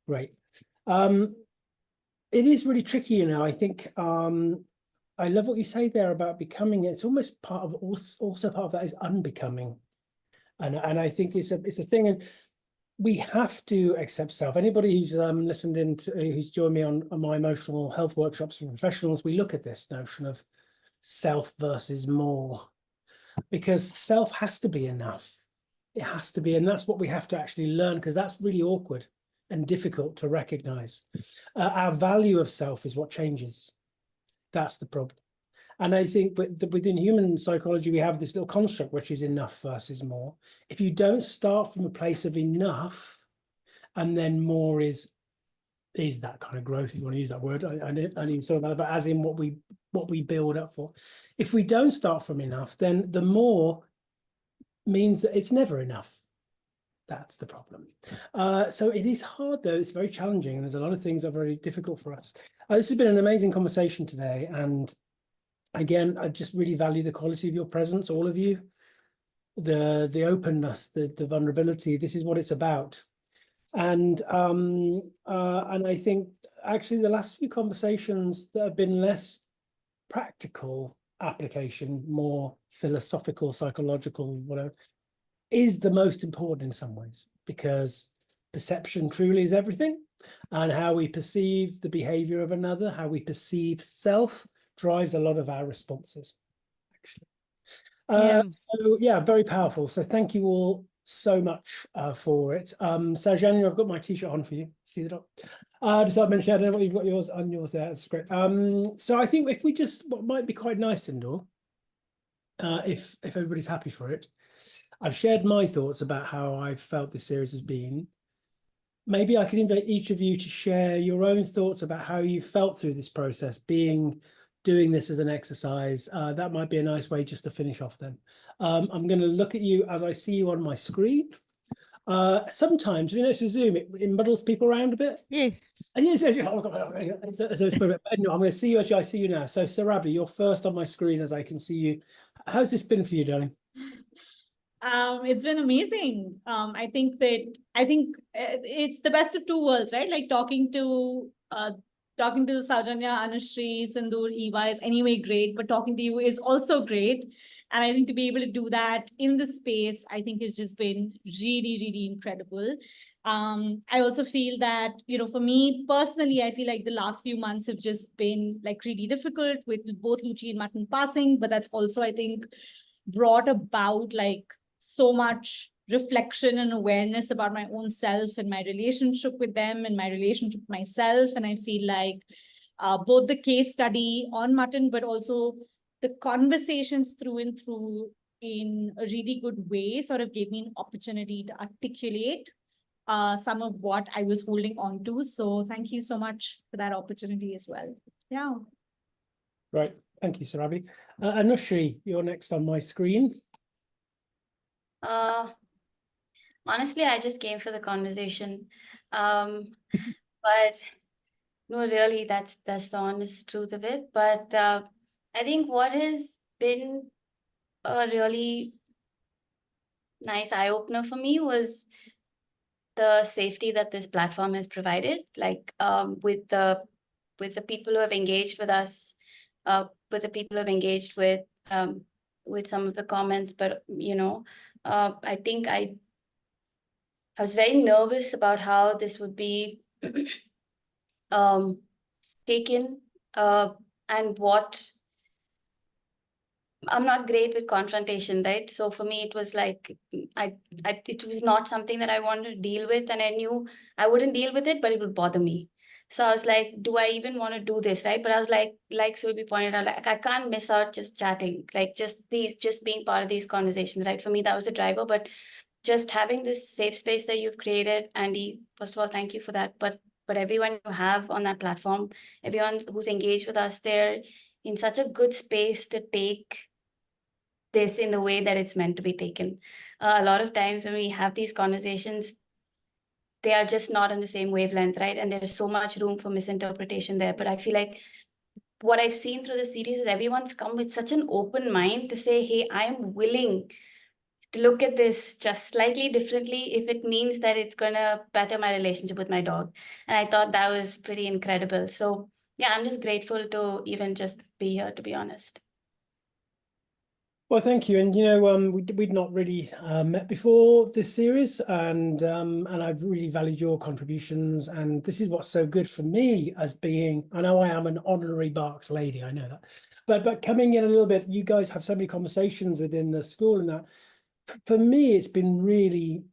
[SPEAKER 1] great. It is really tricky, I think I love what you say there about becoming. It's almost part of also part of that is unbecoming, and I think it's a thing, and we have to accept self. Anybody who's listened in to, who's joined me on my emotional health workshops for professionals, we look at this notion of self versus more, because self has to be enough. It has to be, and that's what we have to actually learn, because that's really awkward and difficult to recognize. Our value of self is what changes. That's the problem. And I think within human psychology, we have this little construct, which is enough versus more. If you don't start from a place of enough, and then more is that kind of growth, if you want to use that word. I need sort of that, but as in what we build up for. If we don't start from enough, then the more means that it's never enough. That's the problem. So it is hard, though. It's very challenging, and there's a lot of things that are very difficult for us. This has been an amazing conversation today, and again, I just really value the quality of your presence, all of you, the openness, the vulnerability. This is what it's about. And I think actually the last few conversations that have been less practical application, more philosophical, psychological, whatever, is the most important in some ways, because perception truly is everything, and how we perceive the behavior of another, how we perceive self, drives a lot of our responses, actually. So yeah, very powerful. So thank you all so much for it. Sowjanya, I've got my t-shirt on for you. See the dot? Just I mentioned, I don't know what you've got yours on yours there. That's great. So I think if we just, what might be quite nice, Sindhoor, if everybody's happy for it, I've shared my thoughts about how I've felt this series has been. Maybe I could invite each of you to share your own thoughts about how you felt through this process, doing this as an exercise. That might be a nice way just to finish off then. I'm going to look at you as I see you on my screen. Sometimes, you know, through Zoom, it muddles people around a bit.
[SPEAKER 2] Yeah.
[SPEAKER 1] Yes, I'm going to see you as I see you now. So Surabhi, you're first on my screen as I can see you. How's this been for you, darling?
[SPEAKER 3] It's been amazing. I think it's the best of two worlds, right? Like talking to Sowjanya, Anushree, Sindhoor, Eva is anyway great, but talking to you is also great. And I think to be able to do that in the space, I think has just been really, really incredible. I also feel that, you know, for me personally, I feel like the last few months have just been like really difficult with both Luchi and Mutton passing, but that's also, I think, brought about like so much reflection and awareness about my own self and my relationship with them and my relationship with myself. And I feel like both the case study on Mutton, but also the conversations through and through in a really good way sort of gave me an opportunity to articulate some of what I was holding on to. So thank you so much for that opportunity as well. Yeah.
[SPEAKER 1] Right. Thank you, Surabhi. Anushree, you're next on my screen.
[SPEAKER 4] Honestly, I just came for the conversation. But no, really, that's the honest truth of it. But I think what has been a really nice eye-opener for me was the safety that this platform has provided, like with the people who have engaged with us, with the people who have engaged with some of the comments. But you know, I think I was very nervous about how this would be taken, and what I'm not great with confrontation, right? So for me, it was like it was not something that I wanted to deal with, and I knew I wouldn't deal with it, but it would bother me. So I was like, do I even want to do this, right? But I was like Surabhi pointed out, like I can't miss out just chatting, like just being part of these conversations, right? For me, that was the driver. But just having this safe space that you've created, Andy, first of all, thank you for that. But everyone you have on that platform, everyone who's engaged with us, they're in such a good space to take this in the way that it's meant to be taken. A lot of times when we have these conversations, they are just not on the same wavelength, right? And there's so much room for misinterpretation there. But I feel like what I've seen through the series is everyone's come with such an open mind to say, hey, I'm willing to look at this just slightly differently if it means that it's going to better my relationship with my dog. And I thought that was pretty incredible. So yeah, I'm just grateful to even just be here, to be honest.
[SPEAKER 1] Well, thank you. And we'd not really met before this series, and I've really valued your contributions. And this is what's so good for me as being. I know I am an honorary BHARCS lady. I know that, but coming in a little bit, you guys have so many conversations within the school, and that for me, it's been really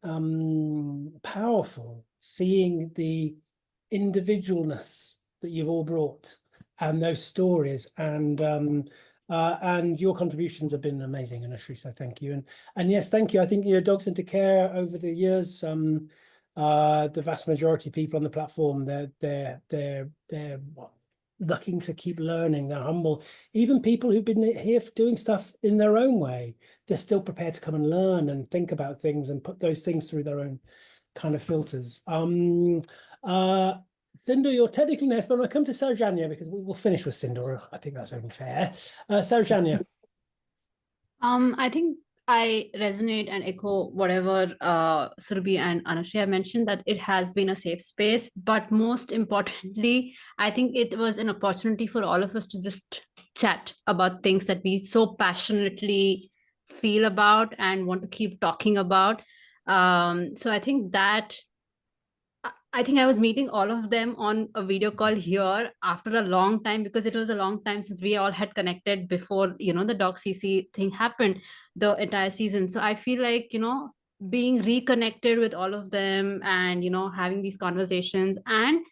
[SPEAKER 1] powerful seeing the individualness that you've all brought and those stories, and your contributions have been amazing, Anushree, so thank you. And yes, thank you. I think Dogs into Care over the years, the vast majority of people on the platform, they're looking to keep learning. They're humble. Even people who've been here doing stuff in their own way, they're still prepared to come and learn and think about things and put those things through their own kind of filters. Sindhoor, you're technically next, but I'm going to come to Sowjanya because we'll finish with Sindhoor. I think that's only fair. Sowjanya.
[SPEAKER 5] I think I resonate and echo whatever Surabhi and Anushree have mentioned, that it has been a safe space. But most importantly, I think it was an opportunity for all of us to just chat about things that we so passionately feel about and want to keep talking about. So I think I was meeting all of them on a video call here after a long time, because it was a long time since we all had connected before, the DocCC thing happened, the entire season. So I feel like, being reconnected with all of them and, having these conversations, and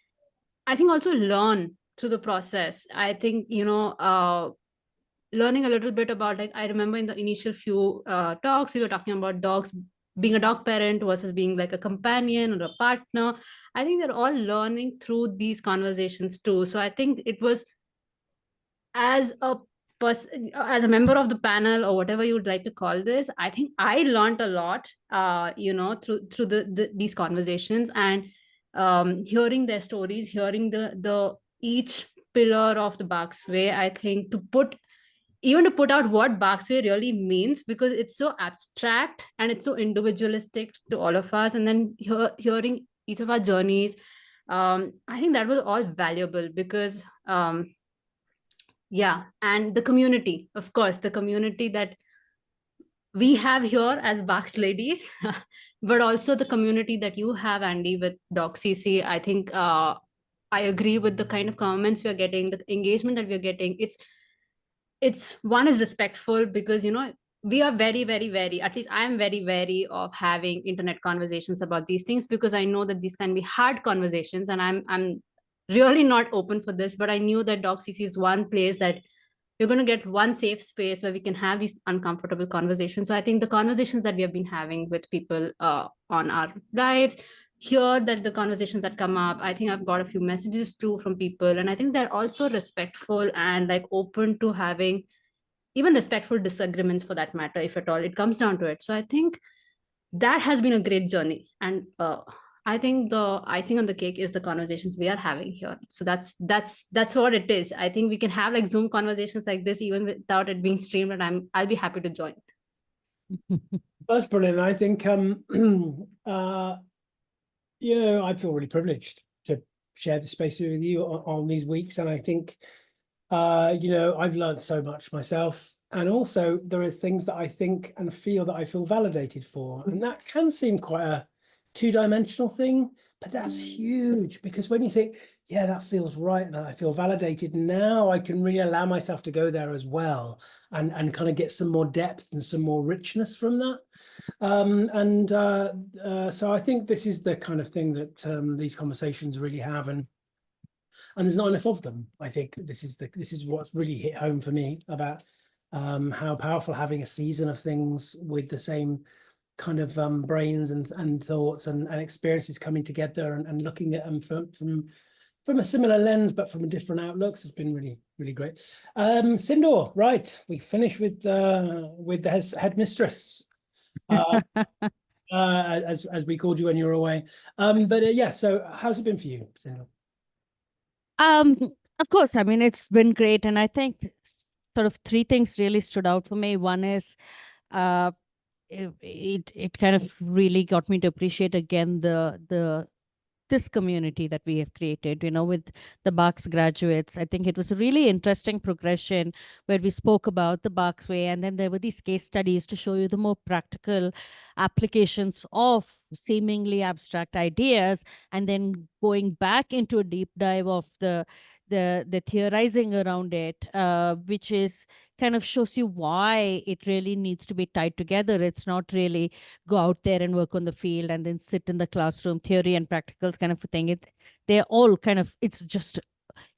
[SPEAKER 5] I think also learn through the process. I think, learning a little bit about, like, I remember in the initial few talks, we were talking about dogs, being a dog parent versus being like a companion or a partner. I think we're all learning through these conversations too. So I think it was, as a person, as a member of the panel or whatever you would like to call this, I think I learned a lot, through these conversations, and hearing their stories, hearing the each pillar of the BHARCS way. I think to put out what BHARCS way really means, because it's so abstract and it's so individualistic to all of us, and then hearing each of our journeys, I think that was all valuable, because and the community, of course, the community that we have here as BHARCS ladies, but also the community that you have, Andy, with DocCC. I think I agree with the kind of comments we are getting, the engagement that we are getting. It's one is respectful, because we are very, very, very, at least I'm very wary of having internet conversations about these things, because I know that these can be hard conversations, and I'm really not open for this. But I knew that DocCC is one place that we're going to get one safe space where we can have these uncomfortable conversations. So I think the conversations that we have been having with people on our lives here, that the conversations that come up, I think I've got a few messages too from people, and I think they're also respectful and like open to having even respectful disagreements, for that matter, if at all it comes down to it. So I think that has been a great journey, and I think the icing on the cake is the conversations we are having here. So that's what it is. I think we can have like Zoom conversations like this even without it being streamed, and I'll be happy to join.
[SPEAKER 1] That's brilliant. I think I feel really privileged to share the space with you on these weeks, and I think I've learned so much myself, and also there are things that I think and feel that I feel validated for, and that can seem quite a two-dimensional thing, but that's huge, because when you think, yeah, that feels right, and I feel validated, now I can really allow myself to go there as well, and kind of get some more depth and some more richness from that. So I think this is the kind of thing that these conversations really have, and there's not enough of them. I think this is what's really hit home for me about how powerful having a season of things with the same kind of brains and thoughts and experiences coming together and looking at them from a similar lens, but from different outlooks, has been really, really great. Sindhoor, right, we finish with the headmistress, as we called you when you were away. Yeah, so how's it been for you, Sindhoor?
[SPEAKER 2] Of course, I mean, it's been great. And I think sort of three things really stood out for me. One is it kind of really got me to appreciate again the this community that we have created, with the BHARCS graduates. I think it was a really interesting progression where we spoke about the BHARCS way, and then there were these case studies to show you the more practical applications of seemingly abstract ideas, and then going back into a deep dive of the theorizing around it, which is kind of shows you why it really needs to be tied together. It's not really go out there and work on the field and then sit in the classroom, theory and practicals kind of a thing. They're all kind of,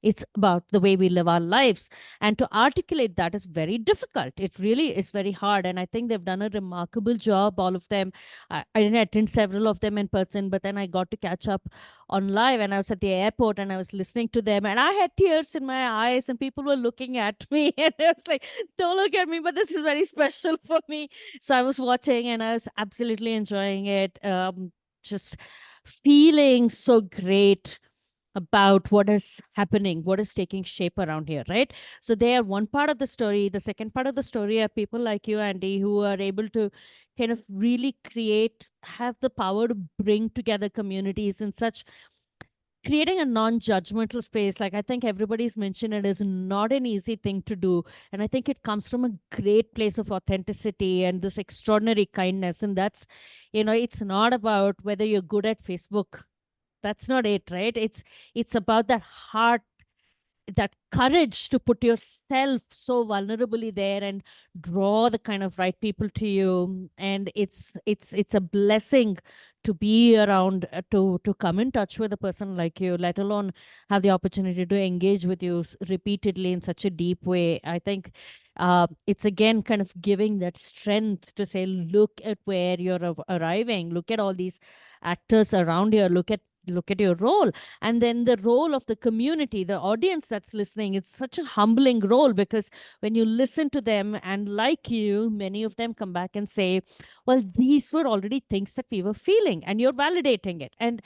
[SPEAKER 2] it's about the way we live our lives, and to articulate that is very difficult. It really is very hard, and I think they've done a remarkable job, all of them. I didn't attend several of them in person, but then I got to catch up on live, and I was at the airport and I was listening to them, and I had tears in my eyes, and people were looking at me and I was like, don't look at me, but this is very special for me. So I was watching and I was absolutely enjoying it, just feeling so great about what is happening, what is taking shape around here, right? So they are one part of the story. The second part of the story are people like you, Andy, who are able to kind of really have the power to bring together communities in such, creating a non-judgmental space. Like, I think everybody's mentioned, it is not an easy thing to do, and I think it comes from a great place of authenticity and this extraordinary kindness. And that's, it's not about whether you're good at Facebook. That's not it, right? It's about that heart, that courage to put yourself so vulnerably there and draw the kind of right people to you. And it's a blessing to be around, to come in touch with a person like you, let alone have the opportunity to engage with you repeatedly in such a deep way. I think it's again kind of giving that strength to say, look at where you're arriving, look at all these actors around here, look at your role, and then the role of the community, the audience that's listening. It's such a humbling role, because when you listen to them, and like you, many of them come back and say, well, these were already things that we were feeling, and you're validating it. And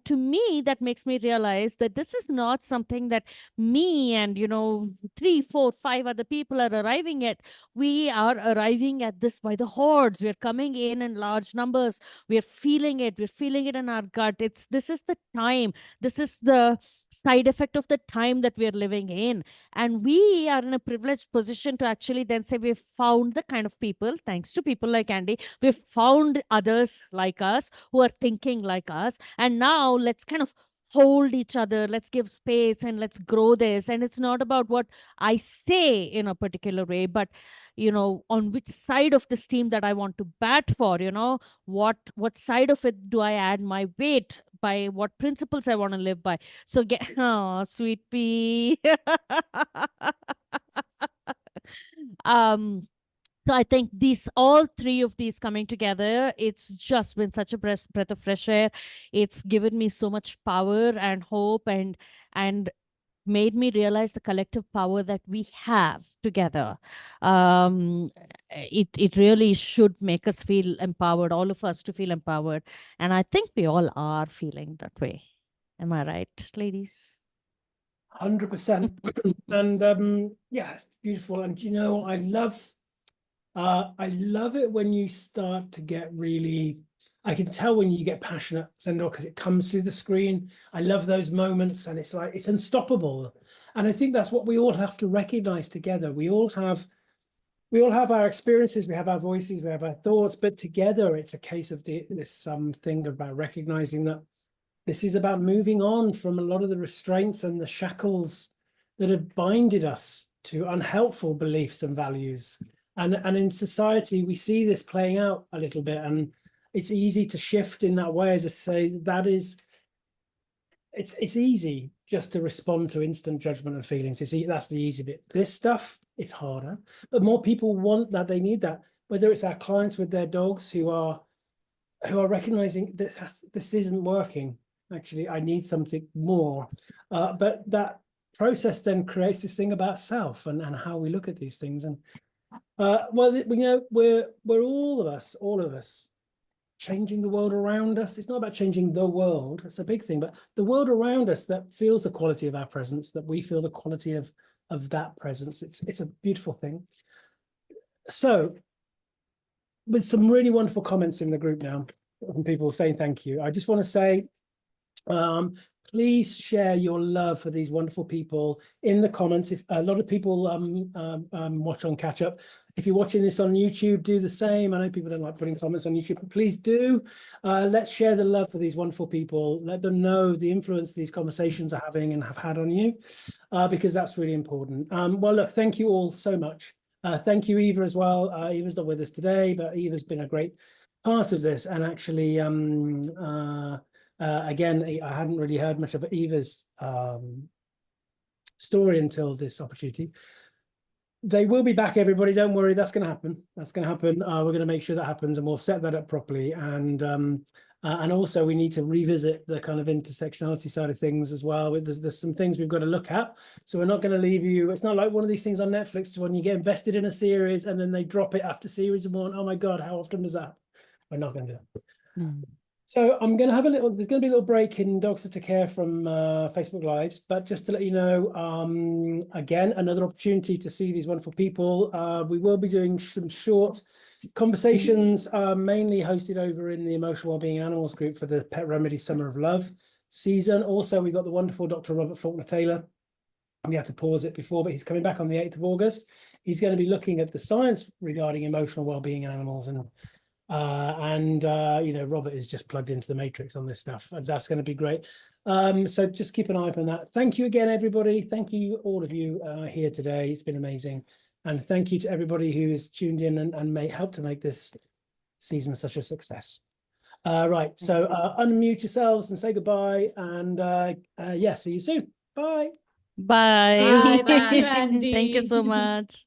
[SPEAKER 2] to me, that makes me realize that this is not something that me and 3, 4, 5 other people are arriving at. We are arriving at this by the hordes. We're coming in large numbers. We're feeling it in our gut. This is the time, this is the side effect of the time that we're living in, and we are in a privileged position to actually then say, we've found the kind of people, thanks to people like Andy, we've found others like us who are thinking like us, and now let's kind of hold each other, let's give space, and let's grow this. And it's not about what I say in a particular way, but on which side of this team that I want to bat for, what side of it do I add my weight, by what principles I want to live by. So oh, sweet pea. So I think all three of these coming together, it's just been such a breath of fresh air. It's given me so much power and hope, and made me realize the collective power that we have together. It really should make us feel empowered, all of us to feel empowered. And I think we all are feeling that way. Am I right, ladies?
[SPEAKER 1] 100%. And yeah, it's beautiful. And I love it when you start to get really, I can tell when you get passionate, Sindhoor, because it comes through the screen. I love those moments, and it's like, it's unstoppable. And I think that's what we all have to recognize together. We all have our experiences, we have our voices, we have our thoughts, but together it's a case of this thing about recognizing that this is about moving on from a lot of the restraints and the shackles that have binded us to unhelpful beliefs and values. And in society, we see this playing out a little bit, and it's easy to shift in that way. As I say, it's easy just to respond to instant judgment and feelings. That's the easy bit. This stuff, it's harder, but more people want that. They need that. Whether it's our clients with their dogs who are recognizing this isn't working. Actually, I need something more. But that process then creates this thing about self and how we look at these things. And well, we're all of us changing the world around us. It's not about changing the world, it's a big thing, but the world around us that feels the quality of our presence, that we feel the quality of that presence. It's a beautiful thing. So with some really wonderful comments in the group now from people saying thank you, I just want to say Please share your love for these wonderful people in the comments. If a lot of people watch on catch up, if you're watching this on YouTube, do the same. I know people don't like putting comments on YouTube, but please do. Let's share the love for these wonderful people. Let them know the influence these conversations are having and have had on you, because that's really important. Well, look, thank you all so much. Thank you, Eva, as well. Eva's not with us today, but Eva's been a great part of this, and actually again, I hadn't really heard much of Eva's story until this opportunity. They will be back, everybody. Don't worry, that's going to happen. That's going to happen. We're going to make sure that happens, and we'll set that up properly. And also, we need to revisit the kind of intersectionality side of things as well. There's some things we've got to look at. So we're not going to leave you. It's not like one of these things on Netflix when you get invested in a series and then they drop it after series 1. Oh my God, how often does that? We're not going to do that. So I'm going to have there's going to be a little break in Dogs to Care from Facebook Lives, but just to let you know, again, another opportunity to see these wonderful people. We will be doing some short conversations, mainly hosted over in the Emotional Wellbeing in Animals group for the Pet Remedy Summer of Love season. Also, we've got the wonderful Dr. Robert Faulkner-Taylor. We had to pause it before, but he's coming back on the 8th of August. He's going to be looking at the science regarding emotional well-being in animals, and you know, Robert is just plugged into the matrix on this stuff, and that's going to be great. So just keep an eye on that. Thank you again, everybody. Thank you, all of you here today. It's been amazing. And thank you to everybody who has tuned in and helped to make this season such a success. Right, so unmute yourselves and say goodbye. And yeah, see you soon. Bye.
[SPEAKER 2] Bye.
[SPEAKER 3] Thank you, Andy.
[SPEAKER 2] Thank you so much.